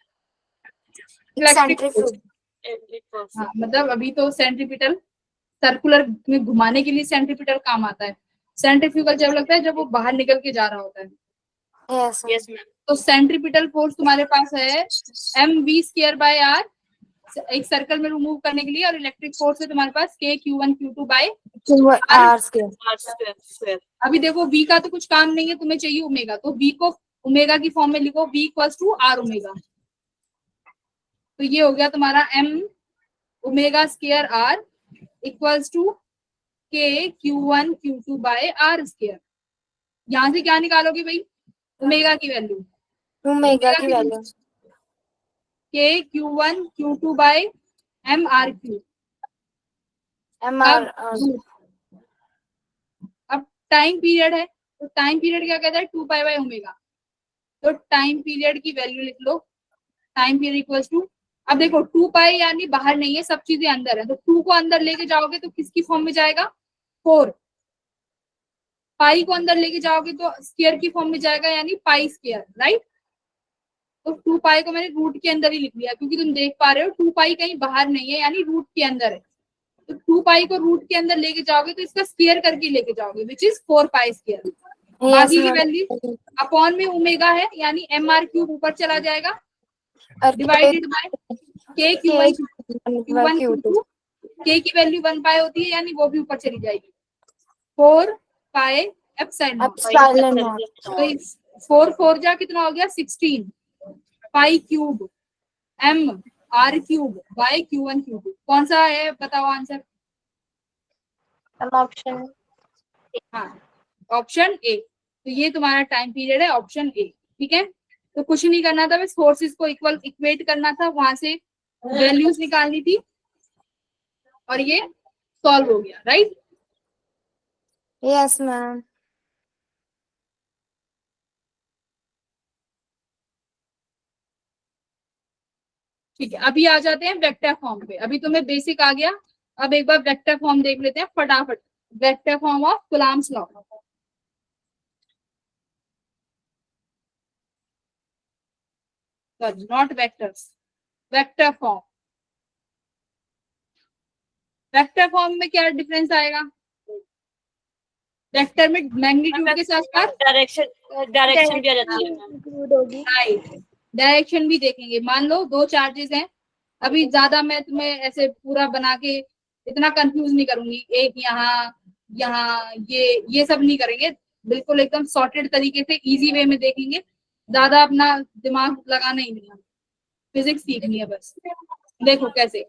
इलेक्ट्रिक फोर्स। सेंट्रीफ्यूज। हाँ, मतलब अभी तो सेंट्रीपिटल सर्कुलर में घुमाने के लिए सेंट्रीपिटल काम आता है। सेंट्रीफ्यूगल जब लगता है जब वो बाहर निकल के जा रहा होता है। Yes yes ma'am. तो सेंट्रीपिटल फोर्स तुम्हारे पास है mv²/r, एक सर्कल में मूव करने के लिए, और इलेक्ट्रिक फोर्स है तुम्हारे पास k q1 q2 R square. R square. अभी देखो v का तो कुछ काम नहीं है, तुम्हें चाहिए ओमेगा, तो v को ओमेगा की फॉर्म में लिखो, v = r ओमेगा। तो ये हो गया तुम्हारा m²r = k q1 q2/r²। यहाँ से क्या निकालोगे भाई? ओमेगा की वैल्यू। ओमेगा की value k q1 q2/mr3। mr। अब टाइम पीरियड है, तो टाइम पीरियड क्या कहता है? 2 पाई बाय ओमेगा। तो टाइम पीरियड की वैल्यू लिख लो। टाइम पीरियड = अब देखो 2 पाई यानी बाहर नहीं है, सब चीजें अंदर है, तो 2 को अंदर लेके जाओगे तो किसकी फॉर्म में जाएगा? 4। पाई को अंदर लेके जाओगे तो स्क्वायर की फॉर्म में जाएगा, यानी पाई स्क्वायर, राइट? तो 2 पाई को मैंने रूट के अंदर ही लिख लिया, क्योंकि तुम देख पा रहे हो 2 पाई कहीं बाहर नहीं है, यानी रूट के अंदर है। तो 2 पाई को रूट के अंदर लेके जाओगे तो इसका स्क्वायर करके लेके जाओगे, विच इज 4 पाई स्क्वायर। बाकी की वैल्यू अपॉन में ओमेगा है, यानी mr क्यूब ऊपर चला जाएगा, divided by k q1 q2, k की वैल्यू 1 पाई होती है, यानी वो भी ऊपर चली जाएगी, 4 पाई एप्सिलॉन। तो 4 4 जा कितना हो गया 16 पाई cube m r cube by q1 q2। कौन सा है बताओ आंसर? ऑप्शन हाँ, ऑप्शन ए। तो ये तुम्हारा टाइम पीरियड है, ऑप्शन ए। ठीक है, तो कुछ नहीं करना था, बस फोर्सेस को इक्वेट करना था, वहां से वैल्यूज निकालनी थी और ये सॉल्व हो गया, राइट? Yes ma'am. ठीक है, अभी आ जाते हैं वेक्टर फॉर्म पे। अभी तुम्हें बेसिक आ गया, अब एक बार वेक्टर फॉर्म देख लेते हैं फटाफट। Vector form of Coulomb's law. Sorry, not vectors, vector form. Vector form में क्या डिफरेंस आएगा? वेक्टर में मैग्नीट्यूड के साथ साथ डायरेक्शन भी आ जाती है। राइट, डायरेक्शन भी देखेंगे। मान लो 2 चार्जेस हैं, अभी ज्यादा मैं तुम्हें ऐसे पूरा बना के इतना कंफ्यूज नहीं करूंगी, एक यहाँ ये सब नहीं करेंगे, बिल्कुल एकदम सॉर्टेड तरीके से इजी वे में देखेंगे। ज्यादा अपना दिमाग लगाना ही नहीं है, फिजिक्स सीखनी है बस। देखो कैसे,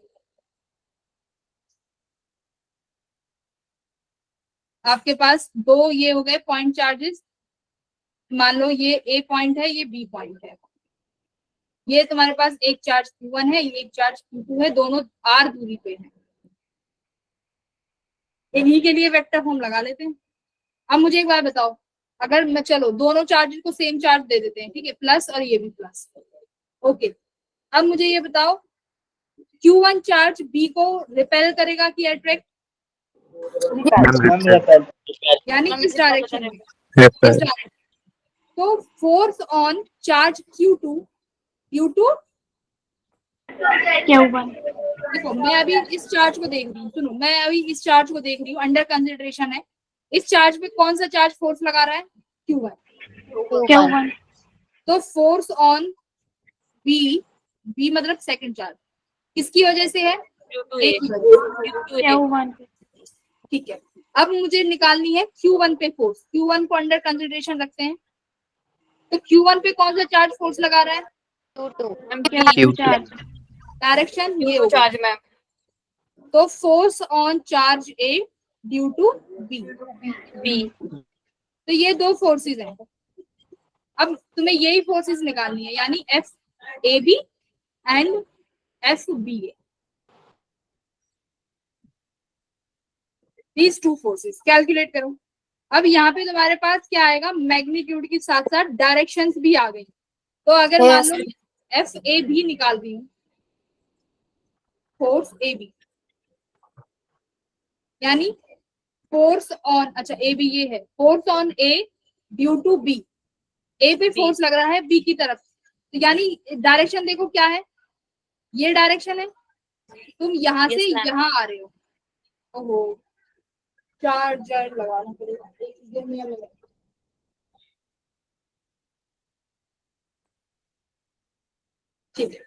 आपके पास 2 ये हो गए पॉइंट चार्जेस। मान लो ये ए पॉइंट है, ये बी पॉइंट है। ये तुम्हारे पास एक चार्ज Q1 है, ये एक चार्ज Q2 है, दोनों r दूरी पे हैं। इन्हीं के लिए वेक्टर फॉर्म लगा लेते हैं। अब मुझे एक बात बताओ, अगर मैं चलो दोनों चार्जेस को सेम चार्ज दे देते हैं, ठीक है, प्लस और ये भी प्लस, ओके। अब मुझे ये बताओ Q1 चार्ज B को रिपेल करेगा कि अट्रैक्ट? यानी किस डायरेक्शन में? इस डायरेक्शन। तो फोर्स ऑन चार्ज Q2 देखो, मैं अभी इस चार्ज को देख रही हूँ, सुनो, मैं अभी इस चार्ज को देख रही हूँ, अंडर कंसिडरेशन है। इस चार्ज पे कौन सा चार्ज फोर्स लगा रहा है? Q1। तो फोर्स ऑन B मतलब सेकंड चार्ज, किसकी वजह से है? A की वजह से। ठीक है, अब मुझे निकालनी है Q1 पे फोर्स। Q1 को अंडर कंसिडरेशन रखते हैं, तो Q1 पे कौन सा चार्ज फोर्स लगा रहा है? डायरेक्शन ये होगा चार्ज मैम। तो force on charge A due to B। तो ये 2 फोर्सेस हैं। अब तुम्हें यही फोर्सेस निकालनी है, यानी FAB and FBA। These 2 forces calculate करो। अब यहाँ पे तुम्हारे पास क्या आएगा? मैग्नीट्यूड के साथ साथ डायरेक्शंस भी आ गई। तो अगर मान लो FAB निकाल दी हूँ, फोर्स AB, यानी फोर्स ऑन, अच्छा AB ये है, force on A due to B। A पे फोर्स लग रहा है B की तरफ, तो यानी डायरेक्शन देखो क्या है, ये डायरेक्शन है। तुम यहाँ से यहाँ आ रहे हो। ओहो, चार्जर लगाना पड़ेगा, एक दिन में लगा। ठीक है,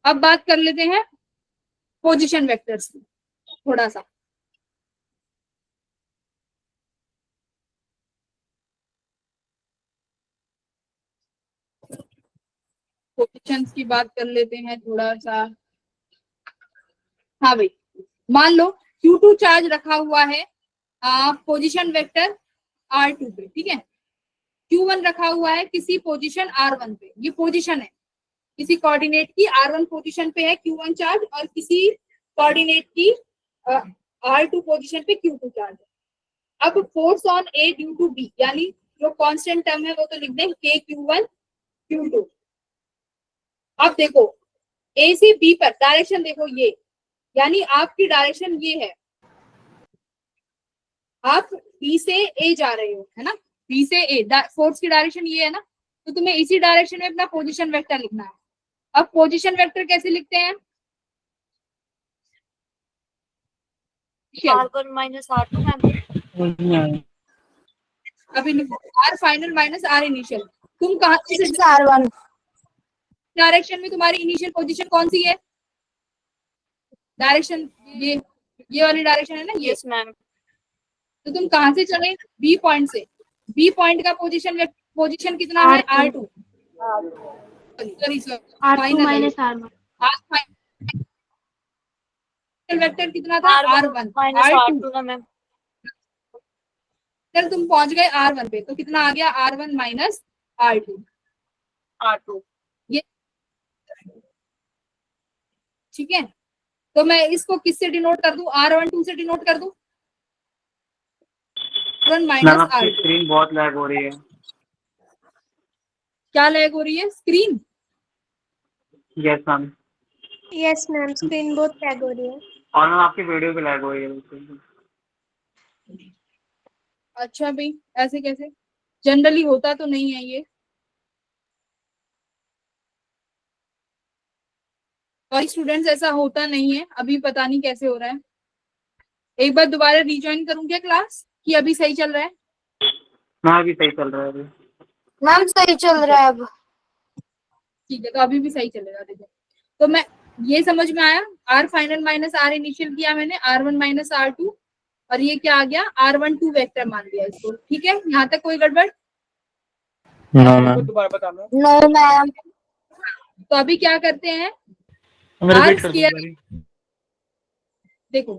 अब बात कर लेते हैं पोजीशन वेक्टर्स की थोड़ा सा। पोजीशंस की बात कर लेते हैं थोड़ा सा। हाँ भाई, मान लो Q2 चार्ज रखा हुआ है पोजीशन वेक्टर R2 पे, ठीक है। Q1 रखा हुआ है किसी पोजीशन R1 पे, ये पोजीशन है किसी कोऑर्डिनेट की R1 पोजीशन पे है Q1 चार्ज, और किसी कोऑर्डिनेट की R2 पोजीशन पे Q2 चार्ज है। अब force on A due to B, यानी जो कांस्टेंट टर्म है वो तो लिख दें K Q1 Q2। अब देखो A से B पर डायरेक्शन देखो, ये यानी आपकी डायरेक्शन ये है, आप B से A जा रहे हो, है ना, B से A, फोर्स की डायरेक्शन ये है ना, तो तुम्हें इसी डायरेक्शन में अपना पोजीशन वेक्टर लिखना है। अब पोजीशन वेक्टर कैसे लिखते हैं? R1 minus R2 ma'am. अभी R final minus R initial. तुम कहाँ से R1 डायरेक्शन में तुम्हारी इनिशियल पोजीशन कौन सी है? डायरेक्शन ये वाली डायरेक्शन है ना ये। Yes ma'am. तो तुम कहाँ से चले? बी पॉइंट से। बी पॉइंट का पोजीशन कितना है? R2 R2 minus R1 vector कितना था? R1 minus R2। R2 ना मैम। फिर तुम पहुंच गए R1 पे, तो कितना आ गया? R1 minus R2। ये ठीक है। तो मैं इसको किससे डिनोट कर दूं? R12 से डिनोट कर दूं। R1 मैम माइनस आपकी R2। स्क्रीन बहुत लैग हो रही है। क्या लैग हो रही है? Screen? Yes ma'am. Yes ma'am, screen बहुत टैग हो रही है। और मैम आपकी वीडियो भी लैग हो रही है। अच्छा भाई, ऐसे कैसे? जनरली होता तो नहीं है ये। और स्टूडेंट्स ऐसा होता नहीं है, अभी पता नहीं कैसे हो रहा है। एक बार दोबारा रिज्वाइन करूं क्या क्लास, कि अभी सही चल रहा है? मैम अभी सही चल रहा है अभी। मैम सही चल रहा है अब। ठीक है, तो अभी भी सही चलेगा। देखो, तो मैं ये समझ में आया, R final minus R initial किया मैंने, R1 माइनस R2, और ये क्या आ गया? R12 वेक्टर मान लिया इसको। ठीक है, यहाँ तक कोई गड़बड़? No ma'am. दोबारा बताना। No ma'am. तो अभी क्या करते हैं? मैं R रिपीट कर स्क्वायर, दूंगा। देखो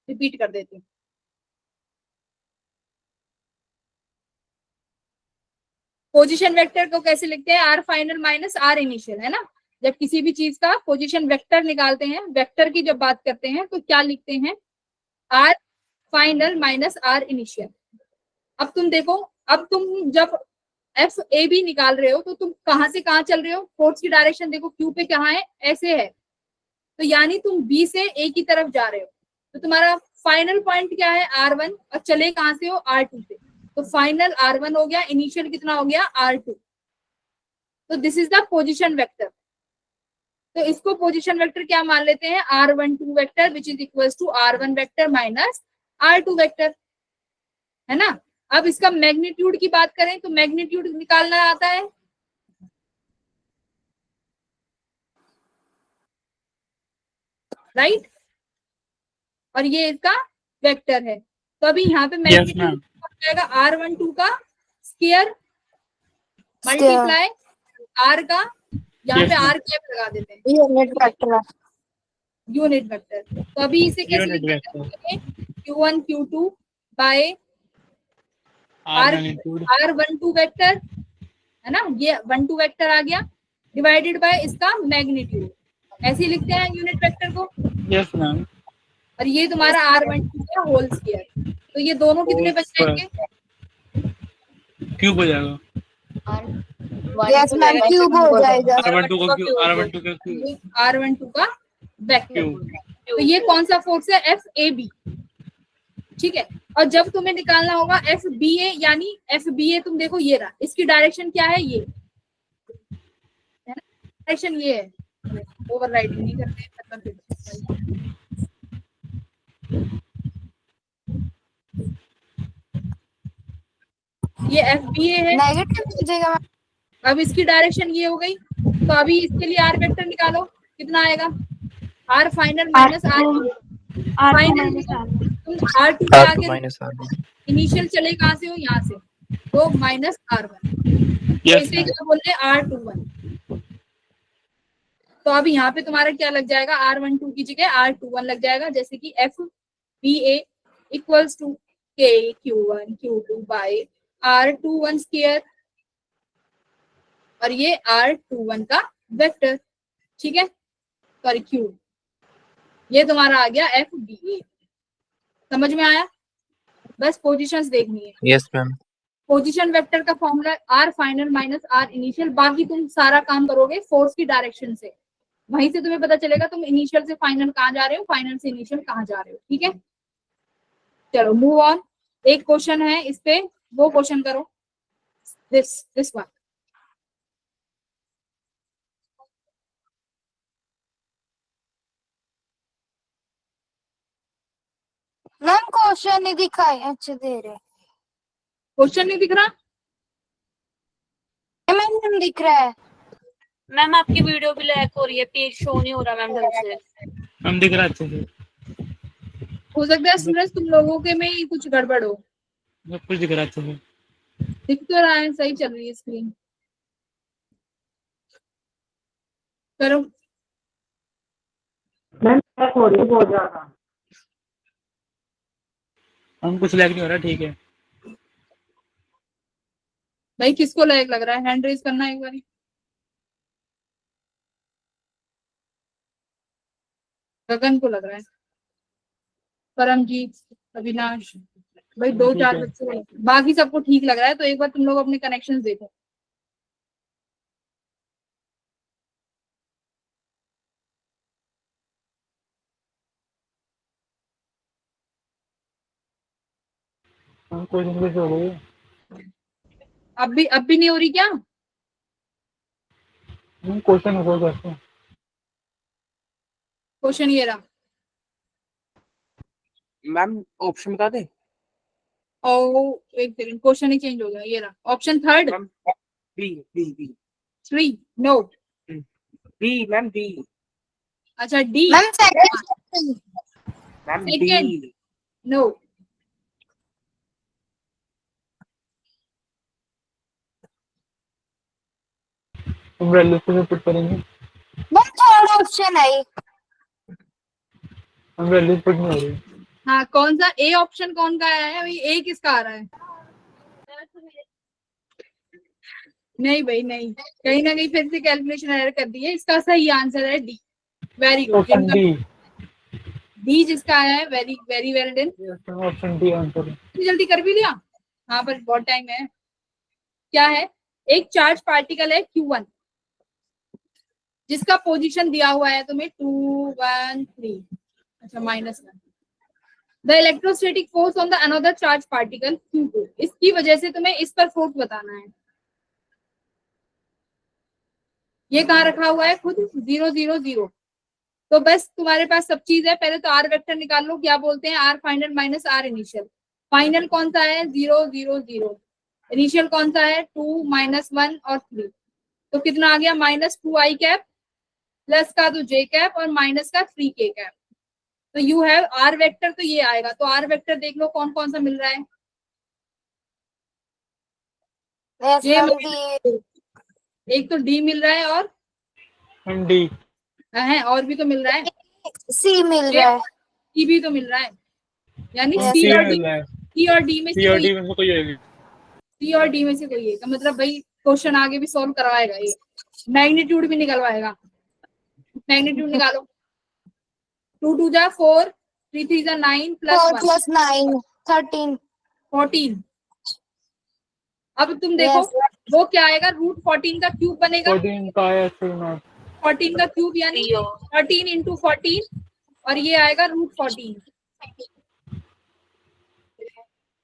रिपीट कर देती हूँ। पोजीशन वेक्टर को कैसे लिखते हैं? R final minus R initial, है ना। जब किसी भी चीज का पोजीशन वेक्टर निकालते हैं, वेक्टर की जब बात करते हैं, तो क्या लिखते हैं? R final minus R initial. अब तुम देखो, अब तुम जब एफ ए बी निकाल रहे हो, तो तुम कहां से कहां चल रहे हो? फोर्स की डायरेक्शन देखो, क्यू पे कहाँ है? ऐसे है। तो यानी तुम बी से ए की तरफ जा रहे हो, तो तुम्हारा फाइनल पॉइंट क्या है? R1, और चले कहां से हो? R2 से। तो फाइनल R1 हो गया, इनिशियल कितना हो गया? R2। तो this is the position vector. तो इसको पोजीशन वेक्टर क्या मान लेते हैं? R12 vector which is equal to R1 vector minus R2 vector, है ना। अब इसका मैग्नीट्यूड की बात करें, तो मैग्नीट्यूड निकालना आता है? राइट। और ये इसका वेक्टर है। तो अभी यहाँ पे मैग्नीट्यूड जाएगा R12 का स्क्वायर मल्टीप्लाई R का, यहाँ पे R कैप लगा देते हैं, यूनिट वेक्टर। Unit vector. तो अभी इसे कैसे लिखेंगे? Q1 Q2 bye R12 vector, है ना। ये 12 वेक्टर आ गया, डिवाइडेड बाय इसका मैग्नीट्यूड। ऐसे ही लिखते हैं यूनिट वेक्टर को। Yes ma'am. और ये तुम्हारा R12 का होल स्क्वायर। तो ये दोनों कितने बच जाएंगे? क्यूब हो जाएगा। यस मैम, क्यूब हो जाएगा। R12 का क्यूब। R12 का वेक्टर। तो ये कौन सा फोर्स है? FAB। ठीक है। और जब तुम्हें निकालना होगा FBA, यानी FBA तुम देखो ये रहा, इसकी डायरेक्शन क्या है? ये है ना, डायरेक्शन ये है। ओवरराइड नहीं करते मतलब। ये FBA है। नेगेटिव हो जाएगा मैम। अब इसकी डायरेक्शन ये हो गई, तो अभी इसके लिए R वेक्टर निकालो, कितना आएगा? R final minus R final. तुम R2 पे आगे इनिशियल चले कहां से हो? यहाँ से, तो माइनस R1। तो इसे क्या बोल रहे हैं? R21। तो अब यहाँ पे तुम्हारा क्या लग जाएगा? R12 की जगह R21 लग जाएगा, जैसे कि FBA equals to KQ1 Q2 by R21 square, और ये R21 का वेक्टर। ठीक है, सॉरी क्यूब। ये तुम्हारा आ गया FBA। समझ में आया? बस पोजीशंस देखनी है। Yes ma'am. पोजीशन वेक्टर का formula R final minus R initial. बाकी तुम सारा काम करोगे फोर्स की डायरेक्शन से, वहीं से तुम्हें पता चलेगा तुम इनिशियल से फाइनल कहाँ जा रहे हो, फाइनल से इनिशियल कहाँ जा रहे हो। ठीक है, चलो मूव ऑन। एक क्वेश्चन है इस पे, वो क्वेश्चन करो। This one. क्वेश्चन नहीं दिखाए, अच्छा दे रहे क्वेश्चन नहीं दिख रहा? मैम दिख रहा है। मैम आपकी वीडियो भी लैग हो रही है, पेज शो नहीं हो रहा मैम ढंग से। हम दिख रहा है अच्छे से, हो सकता है सूरज तुम लोगों के में ही कुछ गड़बड़ हो। सब कुछ दिख रहा है अच्छे से। दिख तो रहा है, सही चल रही है स्क्रीन। करो। हम कुछ लैग नहीं हो रहा, ठीक है। भाई किसको लायक लग रहा है? हैंड रेज करना एक बार। गगन को लग रहा है, परमजीत, अविनाश, भाई दो ठीक चार है। बच्चों को बाकी सबको ठीक लग रहा है, तो एक बार तुम लोग अपने कनेक्शंस देखो। हम कुछ इंग्लिश हो गई। अब भी नहीं हो रही क्या? हम क्वेश्चन हो गए कैसे? क्वेश्चन ये रहा। मैम ऑप्शन बता दे। और एक सेकंड, क्वेश्चन ही चेंज हो गया। ये रहा option third. Ma'am B B B 3 no. B ma'am B. अच्छा D. Ma'am second. Ma'am B. Second no. हम वैल्यू से पुट करेंगे। मैम थर्ड ऑप्शन है। हम वैल्यू पुट नहीं हो रही। हाँ, कौन सा ए ऑप्शन कौन का आया है भाई? ए किसका आ रहा है? नहीं भाई नहीं, कहीं ना कहीं फिर से कैलकुलेशन एरर कर दी है। इसका सही आंसर है D. Very good. Option D. D जिसका आया है, very very well done. Option D answer है। जल्दी कर भी लिया। हाँ पर बहुत टाइम है। क्या है? एक चार्ज पार्टिकल है Q1 जिसका पोजीशन दिया हुआ है तुम्हें 2 1 3, अच्छा -1। The electrostatic force on the another charge particle Q2, इसकी वजह से तुम्हें इस पर फोर्स बताना है। ये कहाँ रखा हुआ है? खुद 0 0 0। तो बस तुम्हारे पास सब चीज है। पहले तो आर वेक्टर निकाल लो। क्या बोलते हैं? R final minus R initial. Final कौन सा है? 0 0 0। इनिशियल कौन सा है? 2 -1 और 3। तो कितना आ गया? -2i कैप, प्लस का तो j कैप और माइनस का 3k कैप। तो यू हैव आर वेक्टर, तो ये आएगा। तो आर वेक्टर देख लो कौन कौन सा मिल रहा है। यस ये मैम डी। एक तो डी मिल रहा है, और हम डी। है और भी तो मिल रहा है। सी मिल रहा है। सी भी तो मिल रहा है, यानी Yes, सी सी और डी। मिल रहा है। सी और डी में से सी और कोई, डी में से कोई होगी। सी और डी में से कोई एक। मतलब भाई क्वेश्चन आगे भी सॉल्व करवाएगा ये, मैग्नीट्यूड भी निकलवाएगा। मैग्नीट्यूड निकालो। 2 2 जा 4, 3 3 जा 9 प्लस 4 1 plus 9 13। 14। अब तुम देखो यस वो क्या आएगा? √14 का क्यूब बनेगा। 14 का है ऐसे नॉट। 14 का क्यूब यानी 13 इंटू 14, और ये आएगा √14।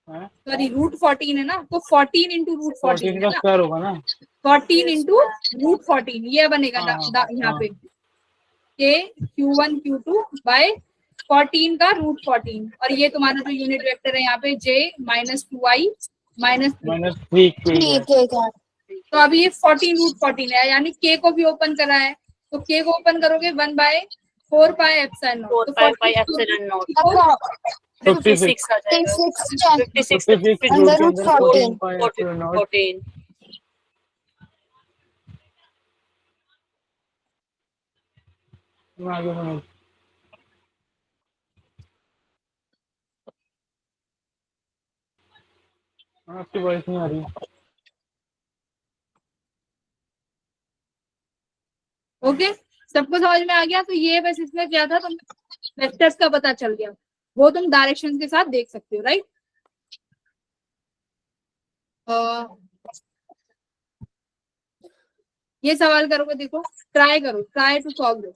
सॉरी √14 है ना, तो 14 इंटू √14 14 है का ना। स्क्वायर होगा ना। 14 इंटू √14 ये बनेगा हाँ, यहाँ हाँ। पे के Q1 Q2 बाय 14 का √14। और ये तुम्हारा जो यूनिट वेक्टर है यहाँ पे j -2i -3। -3 के ठीक है क्या? तो अभी ये 14 √14 है, यानी k को भी ओपन करा है। तो k को ओपन करोगे 1/4 pi epsilon not. 4 pi by epsilon not. देखो 56 56 आ जाएगा। 56 56 अंडर रूट के रूट अंदर 14। 14 पाई एप्सिलॉन नॉट। 14। आगे समझ। आपकी वॉइस नहीं आ रही। ओके, सबको समझ में आ गया? तो ये बस इसमें क्या था, तुम वेक्टर्स का पता चल गया, वो तुम डायरेक्शन के साथ देख सकते हो, राइट? ये सवाल करोगे, देखो ट्राई करो, ट्राई टू सॉल्व दिस।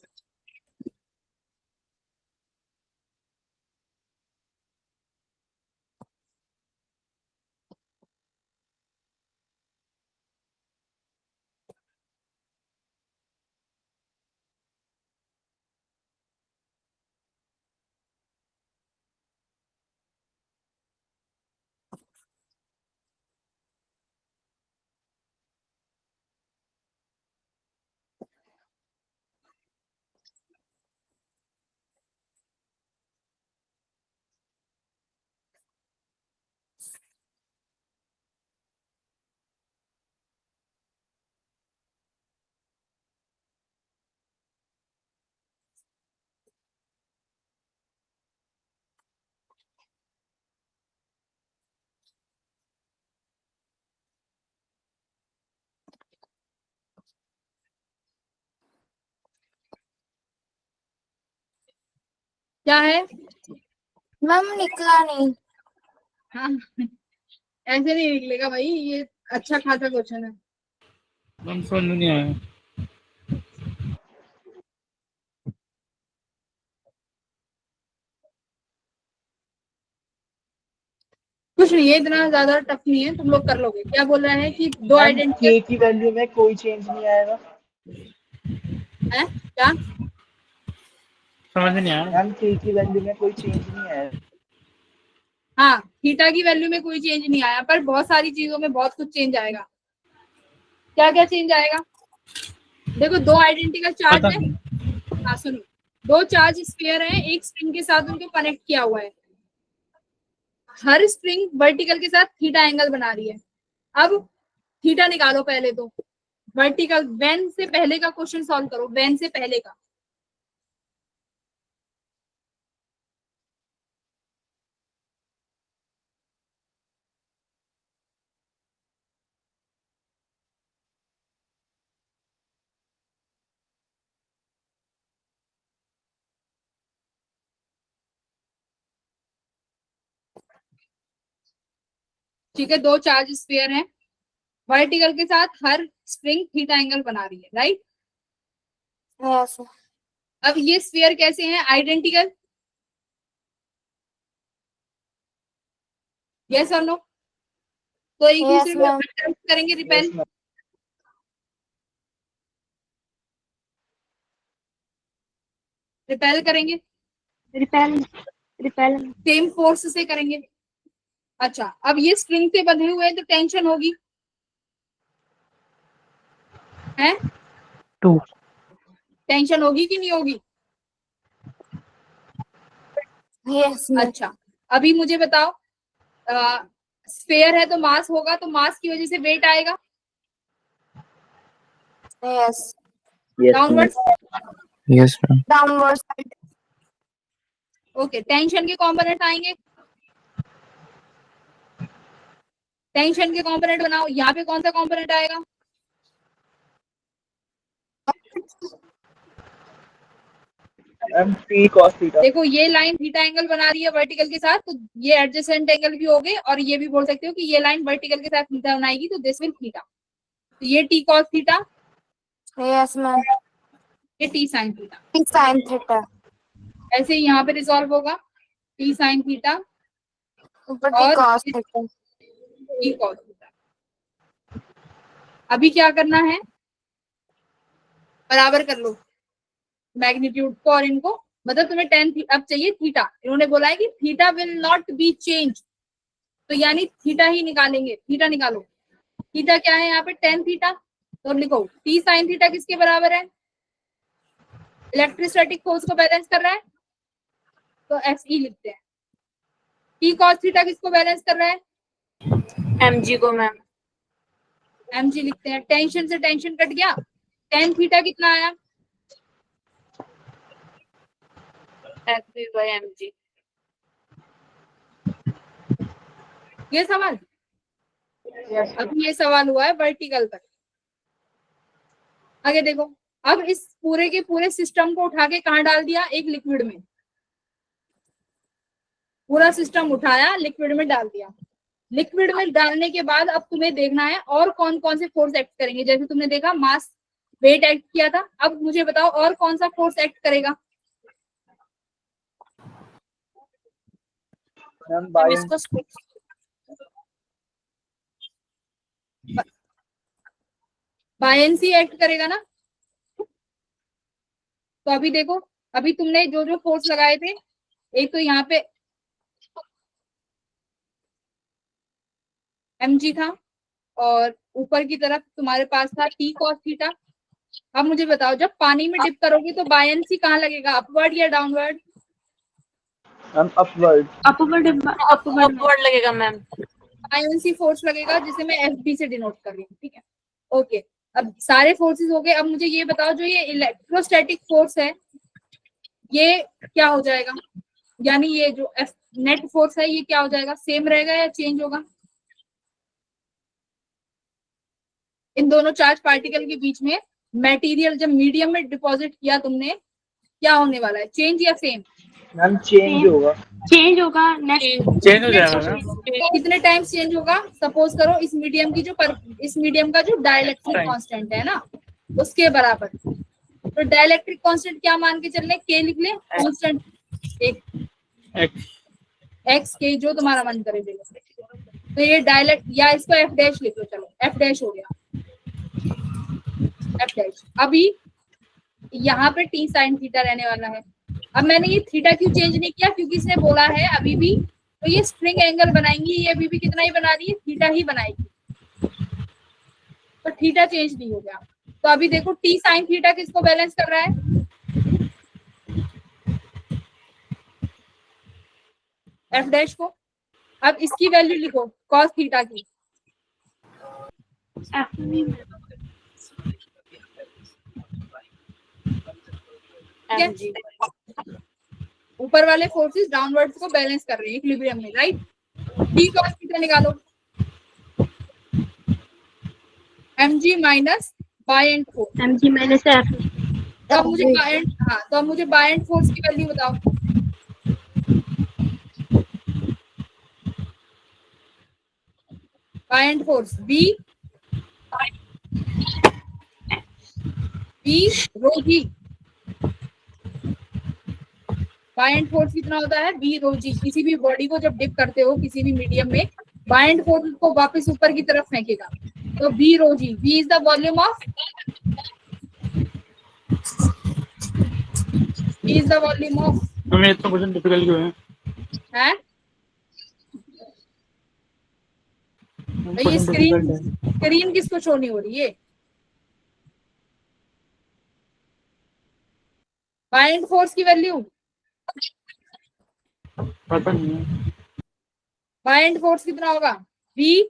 क्या है? मैम निकला नहीं। हाँ ऐसे नहीं निकलेगा भाई, ये अच्छा खासा क्वेश्चन है। मैम समझ में नहीं आया। कुछ नहीं है, इतना ज्यादा टफ नहीं है, तुम लोग कर लोगे। क्या बोल रहे हैं कि दो मैम आइडेंटिकल के की वैल्यू में कोई चेंज नहीं आएगा। है क्या? समझ में नहीं आया। मैम के की वैल्यू में कोई चेंज नहीं आएगा। हाँ, थीटा की वैल्यू में कोई चेंज नहीं आया, पर बहुत सारी चीजों में बहुत कुछ चेंज आएगा। क्या क्या चेंज आएगा? देखो, दो आइडेंटिकल चार्ज पता है। नहीं। हाँ सुनो, दो चार्ज स्फीयर हैं, एक स्ट्रिंग के साथ उनको कनेक्ट किया हुआ है। हर स्ट्रिंग वर्टिकल के साथ थीटा एंगल बना रही है। अब थीटा निकालो पहले तो। वर्टिकल वेन से पहले का क्वेश्चन सॉल्व करो, वेन से पहले का। ठीक है, दो चार्ज स्फीयर हैं, वर्टिकल के साथ हर स्ट्रिंग थीटा एंगल बना रही है, राइट? यस। अब ये स्फीयर कैसे हैं? आइडेंटिकल। यस और नो? तो एक Yes, दूसरे को ma'am. attract करेंगे, रिपेल। Yes, ma'am. रिपेल करेंगे, रिपेल रिपेल सेम फोर्स से करेंगे। अच्छा, अब ये स्ट्रिंग से बंधे हुए हैं तो टेंशन होगी, है? 2 टेंशन होगी कि नहीं होगी? Yes, ma'am. अच्छा, अभी मुझे बताओ, स्फीयर है तो मास होगा, तो मास की वजह से वेट आएगा Yes. Downward. Yes, ma'am. Downward side. Okay, tension के कंपोनेंट आएंगे। टेंशन के कंपोनेंट बनाओ, यहाँ पे कौन सा कंपोनेंट आएगा? Ma'am P cos theta. देखो, ये लाइन थीटा एंगल बना रही है वर्टिकल के साथ, तो ये एडजेसेंट एंगल भी हो गए, और ये भी बोल सकते हो कि ये लाइन वर्टिकल के साथ थीटा बनाएगी, तो दिस विल थीटा। तो ये T cos theta, Yes, ma'am. ये T sine theta. T sin theta. ऐसे ही यहाँ पे रिजॉल्व होगा, टी साइन थीटा ऊपर T और cos theta. T cos theta. अभी क्या करना है? बराबर कर लो मैग्नीट्यूड को और इनको, मतलब तुम्हें टेन अब चाहिए थीटा। इन्होंने बोला है कि theta will not be change, तो यानी थीटा ही निकालेंगे। थीटा निकालो। थीटा क्या है यहाँ पे? Tan theta. तो लिखो टी साइन थीटा किसके बराबर है? इलेक्ट्रोस्टैटिक फोर्स को बैलेंस कर रहा है, तो एफ ई लिखते हैं। टी कॉस थीटा किसको बैलेंस कर रहा है? mg को मैम। एम जी लिखते हैं। टेंशन से टेंशन कट गया, टेन थीटा कितना आया? Fv/mg। ये सवाल, अभी ये सवाल हुआ है वर्टिकल तक। आगे देखो, अब इस पूरे के पूरे सिस्टम को उठा के कहाँ डाल दिया? एक लिक्विड में। पूरा सिस्टम उठाया, लिक्विड में डाल दिया। लिक्विड में डालने के बाद अब तुम्हें देखना है और कौन कौन से फोर्स एक्ट करेंगे। जैसे तुमने देखा मास वेट एक्ट किया था, अब मुझे बताओ और कौन सा फोर्स एक्ट करेगा? मैम बायंसी एक्ट करेगा ना। तो अभी देखो, अभी तुमने जो जो फोर्स लगाए थे, एक तो यहाँ पे mg था, और ऊपर की तरफ तुम्हारे पास था t cos थीटा। अब मुझे बताओ, जब पानी में डिप करोगे तो बायंसी कहाँ लगेगा? अपवर्ड या डाउनवर्ड? Ma'am upward. अपवर्ड लगेगा मैम। बायंसी फोर्स लगेगा, जिसे मैं एफ से डिनोट कर रही हूँ, ठीक है? ओके, अब सारे फोर्सेस हो गए। अब मुझे ये बताओ, जो ये इलेक्ट्रोस्टैटिक फोर्स है, ये क्या हो जाएगा? यानी ये जो नेट फोर्स है, ये क्या हो जाएगा? सेम रहेगा या चेंज होगा? इन दोनों चार्ज पार्टिकल के बीच में मटेरियल जब मीडियम में डिपॉजिट किया तुमने, क्या होने वाला है? चेंज या सेम? मैम चेंज होगा। चेंज होगा नेक्स्ट चेंज हो जाएगा मैम। कितने टाइम्स चेंज होगा? सपोज करो इस मीडियम की इस मीडियम का जो डाइलेक्ट्रिक Time. कांस्टेंट है ना, उसके बराबर। तो डाइलेक्ट्रिक कांस्टेंट क्या मान के चल रहे? के लिख ले कांस्टेंट, एक X एक्स के, जो तुम्हारा मन करे दे लो। तो ये डायलेक्ट, या इसको एफ डैश लिख लो, चलो एफ डैश हो गया, एफ डैश। अभी यहाँ पे टी साइन थीटा रहने वाला है। अब मैंने ये थीटा क्यों चेंज नहीं किया? क्योंकि इसने बोला है अभी भी, तो ये स्ट्रिंग एंगल बनाएंगी, ये अभी भी कितना ही बना रही है, थीटा ही बनाएगी, तो थीटा चेंज नहीं हो गया। तो अभी देखो टी साइन थीटा किसको बैलेंस कर रहा है? एफ डैश को। अब इसकी वैल्यू लिखो कॉस थीटा की, mg ऊपर वाले फोर्सेस डाउनवर्ड्स को बैलेंस कर रहे हैं इक्विलिब्रियम में, राइट? टी कॉस थीटा निकालो, mg minus buoyant force. mg minus f। तो अब मुझे बाय एंड, हाँ तो अब मुझे बाय एंड फोर्स की वैल्यू बताओ। Buoyant force B rho G. Buoyant force कितना होता है? B rho G. किसी भी बॉडी को जब डिप करते हो किसी भी मीडियम में, बाय एंड फोर्स को वापस ऊपर की तरफ फेंकेगा, तो B rho G. B is the volume of, B is the volume of, हमें इतना क्वेश्चन डिफिकल्ट क्यों है? ये स्क्रीन किसको शो नहीं हो रही है? बाय एंड फोर्स की वैल्यू, पता नहीं है। बाय एंड फोर्स कितना होगा? B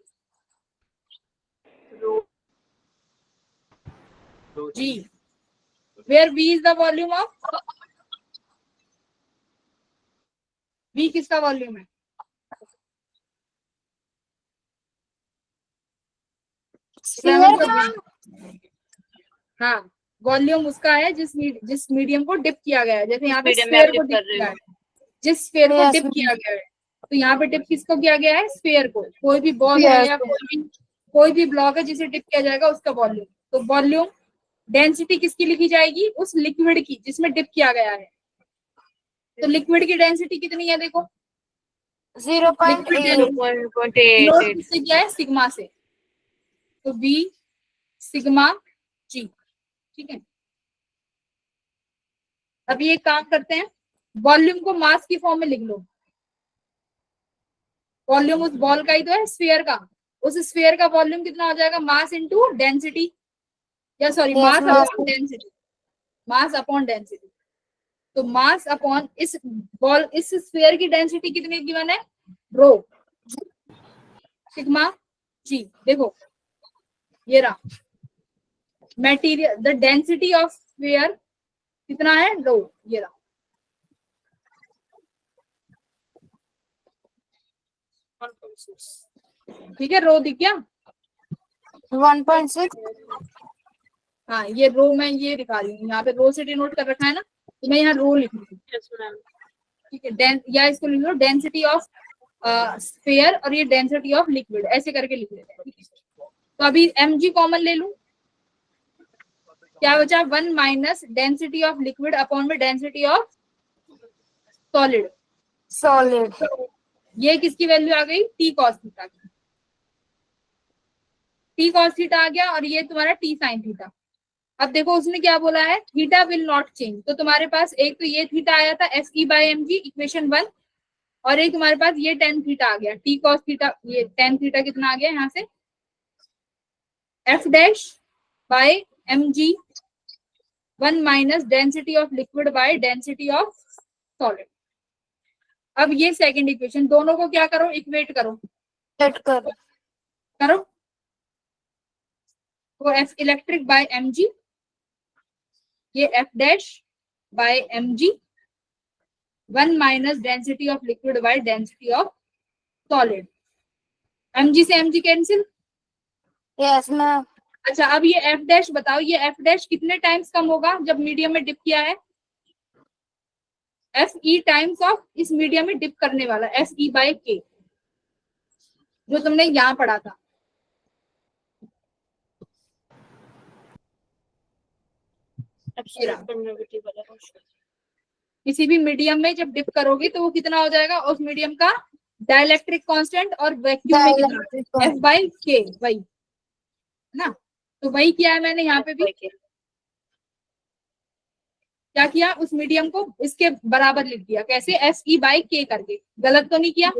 G, where B is the volume of, B किसका वॉल्यूम है? हाँ, वॉल्यूम उसका है जिस मीडियम को डिप किया गया है। जैसे यहाँ पे मीडियम में स्फीयर को डिप डिप कर रहे किया हो। है, जिस स्फीयर को Yes, डिप किया गया है, तो यहाँ पे डिप किसको किया गया है? स्फीयर को। कोई भी बॉल है Yes. या कोई भी ब्लॉक है जिसे डिप किया जाएगा, उसका वॉल्यूम। तो वॉल्यूम डेंसिटी किसकी लिखी जाएगी? उस लिक्विड की जिसमें डिप किया गया है। तो लिक्विड की डेंसिटी कितनी है? देखो 0.8। 0.88 किससे किया है? सिग्मा से। तो बी सिग्मा जी, ठीक है। अभी एक काम करते हैं, वॉल्यूम को मास की फॉर्म में लिख लो। वॉल्यूम उस बॉल का ही तो है, स्फीयर का। उस स्फीयर का वॉल्यूम कितना हो जाएगा? मास इनटू डेंसिटी, या सॉरी Yes, मास ma'am. Upon density, mass upon density. तो मास अपॉन इस बॉल, इस स्फीयर की डेंसिटी कितनी गिवन है? रो सिग्मा जी। देखो ये रहा material, the density of sphere कितना है? रो, ये रहा। ठीक है, रो दिख गया? 1.6। हाँ, ये रो मैं ये दिखा रही हूँ, यहाँ पे रो से डिनोट कर रखा है ना, तो मैं यहाँ रो लिख रही हूँ, ठीक है। या इसको लिख लो डेंसिटी ऑफ स्फीयर, और ये डेंसिटी ऑफ लिक्विड, ऐसे करके लिख लेते हैं, ठीक है। तो अभी mg कॉमन ले लूं, क्या बचा? 1 minus density of liquid upon में डेंसिटी ऑफ सॉलिड। सॉलिड। ये किसकी वैल्यू आ गई? टी कॉस थीटा की। टी कॉस थीटा आ गया, और ये तुम्हारा टी साइन थीटा। अब देखो उसने क्या बोला है? Theta will not change. तो तुम्हारे पास एक तो ये थीटा आया था F E by M G, equation 1, और एक तुम्हारे पास ये टेन थीटा आ गया, टी कॉस थीटा। ये टेन थीटा कितना आ गया यहाँ से? F dash by M G 1 minus density of liquid by density of solid. अब ये सेकंड इक्वेशन, दोनों को क्या करो? इक्वेट करो, सेट कर। करो। तो F electric by M G, ये F dash by M G 1 minus density of liquid by density of solid. M G से M G cancel. Yes ma'am. अच्छा, अब ये एफ डैश बताओ, ये एफ डैश कितने टाइम्स कम होगा जब मीडियम में डिप किया है? एफ ई टाइम्स ऑफ इस मीडियम में डिप करने वाला, एफ ई बाय के, जो तुमने यहाँ पढ़ा था। एब्सोल्यूट परमिटिविटी वाला क्वेश्चन। किसी भी मीडियम में जब डिप करोगे तो वो कितना हो जाएगा, उस मीडियम का डाइलेक्ट्रिक कांस्टेंट, और वैक्यूम में कितना, एफ बाई के, वही ना। तो वही किया है मैंने यहाँ पे भी, क्या किया, उस मीडियम को इसके बराबर लिख दिया, कैसे, एफ ई बाई के करके। गलत तो नहीं किया?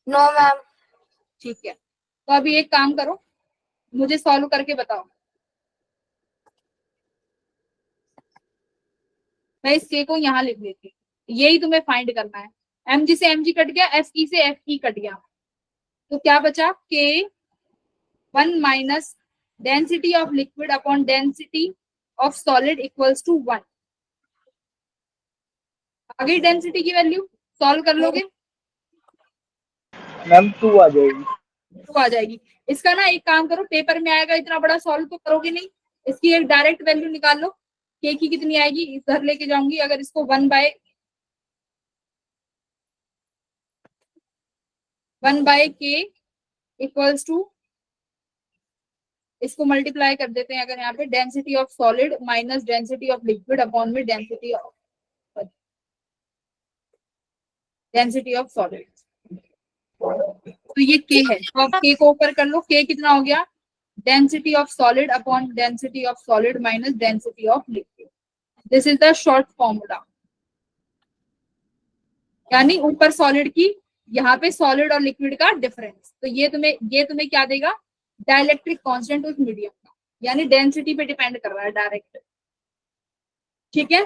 No ma'am. ठीक है, तो अभी एक काम करो, मुझे सॉल्व करके बताओ। मैं इस के को यहाँ लिख देती हूँ, यही तुम्हें फाइंड करना है। एम जी से एम जी कट गया, एफ ई से एफ ई कट गया, तो क्या बचा, के 1 minus density of liquid upon density of solid equals to 1। आगे डेंसिटी की वैल्यू सॉल्व कर लोगे, मैम 2 आ जाएगी। 2 आ जाएगी। इसका ना एक काम करो, पेपर में आएगा, इतना बड़ा सॉल्व तो करोगे नहीं, इसकी एक डायरेक्ट वैल्यू निकाल लो, के की कितनी आएगी, इधर लेके जाऊंगी। अगर इसको 1 बाय के इक्वल्स टू, इसको मल्टीप्लाई कर देते हैं अगर यहाँ पे, density of solid minus density of liquid upon में डेंसिटी ऑफ सॉलिड, तो ये के है। तो अब के को ऊपर कर लो, के कितना हो गया, density of solid upon density of solid minus density of liquid. This is the short formula, यानी ऊपर सॉलिड की, यहाँ पे सॉलिड और लिक्विड का डिफरेंस। तो ये तुम्हें क्या देगा, डाइलेक्ट्रिक कांस्टेंट उस मीडियम का, यानी डेंसिटी पे डिपेंड कर रहा है डायरेक्ट। ठीक है,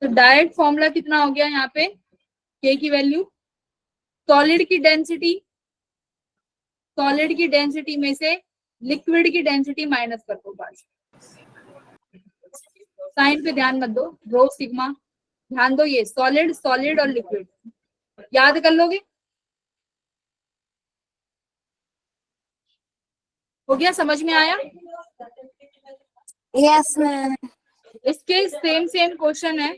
तो डायरेक्ट फॉर्मूला कितना हो गया यहाँ पे, के की वैल्यू, सॉलिड की डेंसिटी में से लिक्विड की डेंसिटी माइनस कर दो बस। साइन पे ध्यान मत दो, रो सिग्मा ध्यान दो, ये सॉलिड और लिक्विड याद कर लोगे। हो गया, समझ में आया? Yes ma'am. इसके सेम क्वेश्चन है,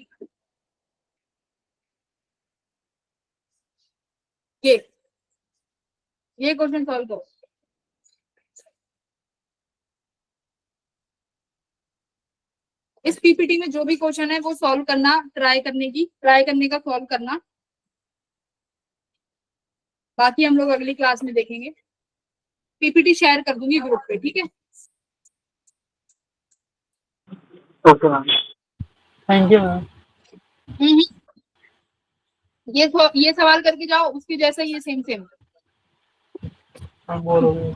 ये क्वेश्चन सॉल्व करो। इस पीपीटी में जो भी क्वेश्चन है वो सॉल्व करना, ट्राई करने का सॉल्व करना, बाकी हम लोग अगली क्लास में देखेंगे। पीपीटी शेयर कर दूंगी ग्रुप पे, ठीक है? Okay ma'am, thank you ma'am. ये सवाल करके जाओ, उसके जैसा ये सेम हाँ, बोर हो गए।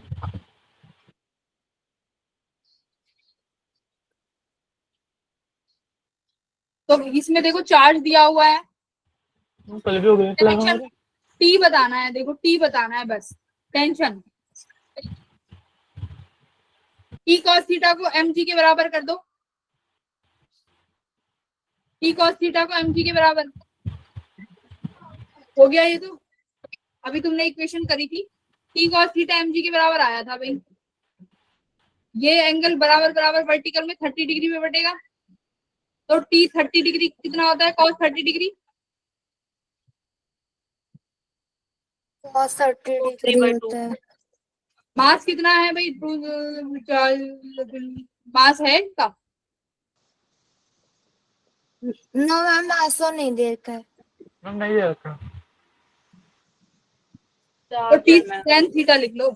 तो इसमें देखो चार्ज दिया हुआ है, कल भी हो गए क्लास हमारे। टी बताना है, देखो टी बताना है बस, टेंशन। टी कॉस थीटा को mg के बराबर कर दो, टी कॉस थीटा को mg के बराबर हो गया। ये तो अभी तुमने इक्वेशन करी थी, टी कॉस थीटा mg के बराबर आया था भाई। ये एंगल बराबर वर्टिकल में 30 डिग्री में बटेगा, तो टी 30 डिग्री कितना होता है, कॉस 30 डिग्री, cos 30 डिग्री होता है। मास कितना है भाई, मास है इसका, नो मैम आंसर नहीं देता है। मैम नहीं दिया था। तो टी साइन थीटा लिख लो,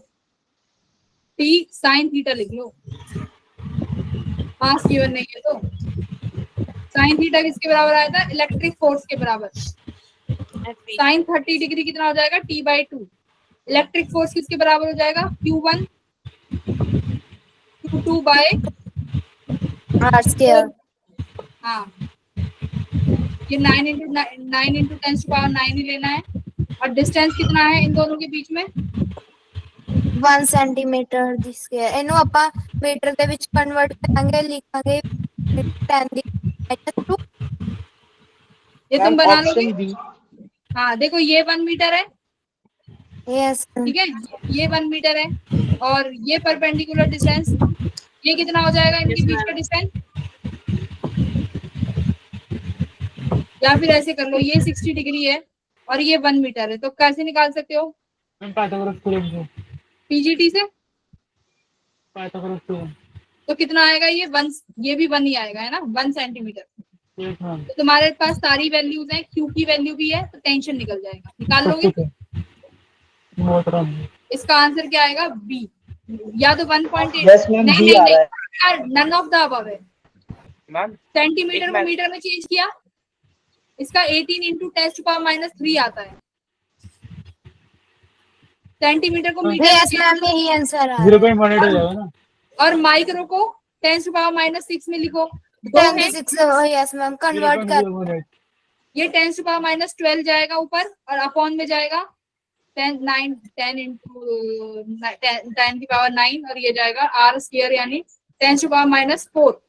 टी साइन थीटा लिख लो, मास गिवन नहीं है तो साइन थीटा किसके बराबर आया था, इलेक्ट्रिक फोर्स के बराबर। साइन 30 डिग्री कितना हो जाएगा, टी बाई 2। इलेक्ट्रिक फोर्स किसके बराबर हो जाएगा, Q1 Q2 by r square. हाँ, ये 9 into 10 to power 9 ही लेना है। और डिस्टेंस कितना है इन दोनों के बीच में, 1 सेंटीमीटर जिसके ਇਹਨੂੰ ਆਪਾਂ मीटर ਦੇ ਵਿੱਚ ਕਨਵਰਟ ਕਰਾਂਗੇ, ਲਿਖਾਂਗੇ 10 ਦੀ -2। ये तुम बना लोगे। Option B. हाँ देखो, ये 1 मीटर है, यस ठीक है, ये 1 मीटर है, और ये परपेंडिकुलर डिस्टेंस, ये कितना हो जाएगा इनके बीच का डिस्टेंस, या फिर ऐसे कर लो, ये 60 डिग्री है और ये 1 मीटर है, तो कैसे निकाल सकते हो? मैम पाइथागोरस थ्योरम से। पीजीटी से। Pythagoras theorem. तो कितना आएगा ये 1, ये भी 1 ही आएगा है ना, 1 सेंटीमीटर। Yes ma'am. तो तुम्हारे पास सारी वैल्यूज हैं, क्यू की वैल्यू भी है, तो टेंशन निकल जाएगा, निकाल सब लोगे। कुछ है। मोहतरम। इसका आंसर क्या आएगा? बी। या तो 1.8। यस मैम, नहीं बी नहीं आ रहा है। नहीं, नन ऑफ द अबव है। मैम सेंटीमीटर एक को मैम मीटर में चेंज किया, इसका 18 इंटू 10⁻³ आता है। सेंटीमीटर को मीटर में यस change मैम, यही आंसर आ जीरो रहा है। पॉइंट वन एट हो जाएगा ना। और माइक्रो को 10⁻6 में लिखो, 2 है, 10⁻6 यस मैम, कन्वर्ट कर 0.018। ये 10⁻12 जाएगा ऊपर और अपॉन में जाएगा 10 इंटू 10⁹ और ये जाएगा आर स्क्वायर यानी 10⁻4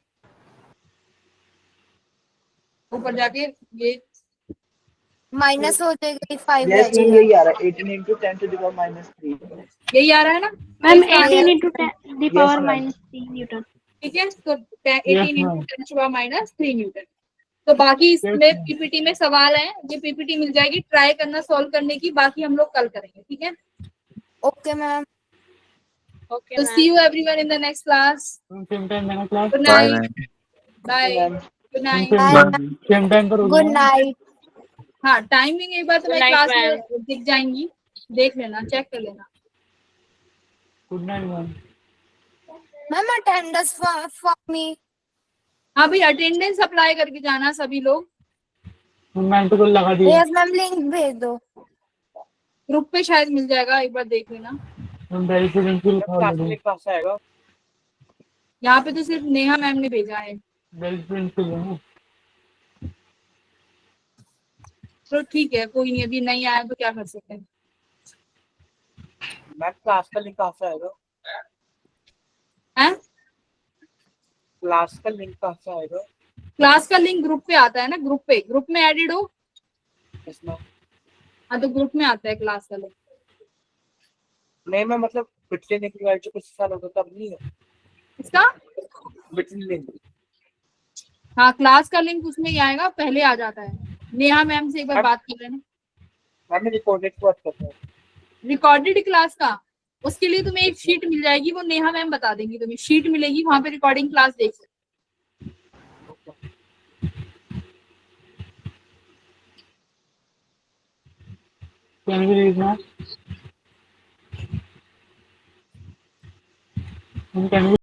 ऊपर जाके ये माइनस हो जाएगी, 5 यस मैम, बचेगा। यही आ रहा है, 18 इंटू 10⁻³ यही आ रहा है ना। मैम इसका 18 answer- into the Yes, power ma'am. -3 Newton. ठीक है, तो Yes, 18 इंटू ma'am. 10⁻³ न्यूटन। तो बाकी इसमें Yes, ma'am. पीपीटी में सवाल है, ये पीपीटी मिल जाएगी, ट्राई करना सॉल्व करने की, बाकी हम लोग कल करेंगे, ठीक है। Okay ma'am. ओके तो see you everyone in the next class. Same time देना class. Good Bye, night. ma'am. Bye, ma'am. Good night. Same time पर गुड नाइट। हाँ, टाइमिंग एक बार Good तुम्हारी night, क्लास ma'am. में दिख जाएंगी, देख लेना, चेक कर लेना। Good night ma'am. Ma'am attendance for me. हाँ भाई, अटेंडेंस अप्लाई करके जाना सभी लोग। मैम तो कल लगा दिया। यस मैम, लिंक भेज दो। ग्रुप पे शायद मिल जाएगा, एक बार देख लेना। मैम वेरिफिकेशन की लिखा क्लास में ऑलरेडी। एक क्लास आएगा। यहाँ पे तो सिर्फ नेहा मैम ने भेजा है। वेरिफिकेशन के लिए ना। तो ठीक है, कोई नहीं, अभी नहीं आया तो क्या कर सकते हैं। मैम क्लास का लिंक कहाँ से आएगा? हैं? क्लास का लिंक कहाँ से आएगा? क्लास का लिंक ग्रुप पे आता है ना, ग्रुप में एडेड हो। Yes ma'am. हाँ, तो ग्रुप में आता है क्लास का लिंक। नहीं मैं मतलब पिछले लिंक जो कुछ साल होता तब नहीं है। इसका पिछले लिंक। हाँ, क्लास का लिंक उसमें ही आएगा, पहले आ जाता है। नेहा मैम से एक बार बात कर लेना। मैम मैं रिकॉर्डेड बात कर रहा हूँ। रिकॉर्डेड क्लास का, उसके लिए तुम्हें एक शीट मिल जाएगी, वो नेहा मैम बता देंगी, तुम्हें शीट मिलेगी, वहां पे रिकॉर्डिंग क्लास देख सकते। कैन वी रीड ना? कैन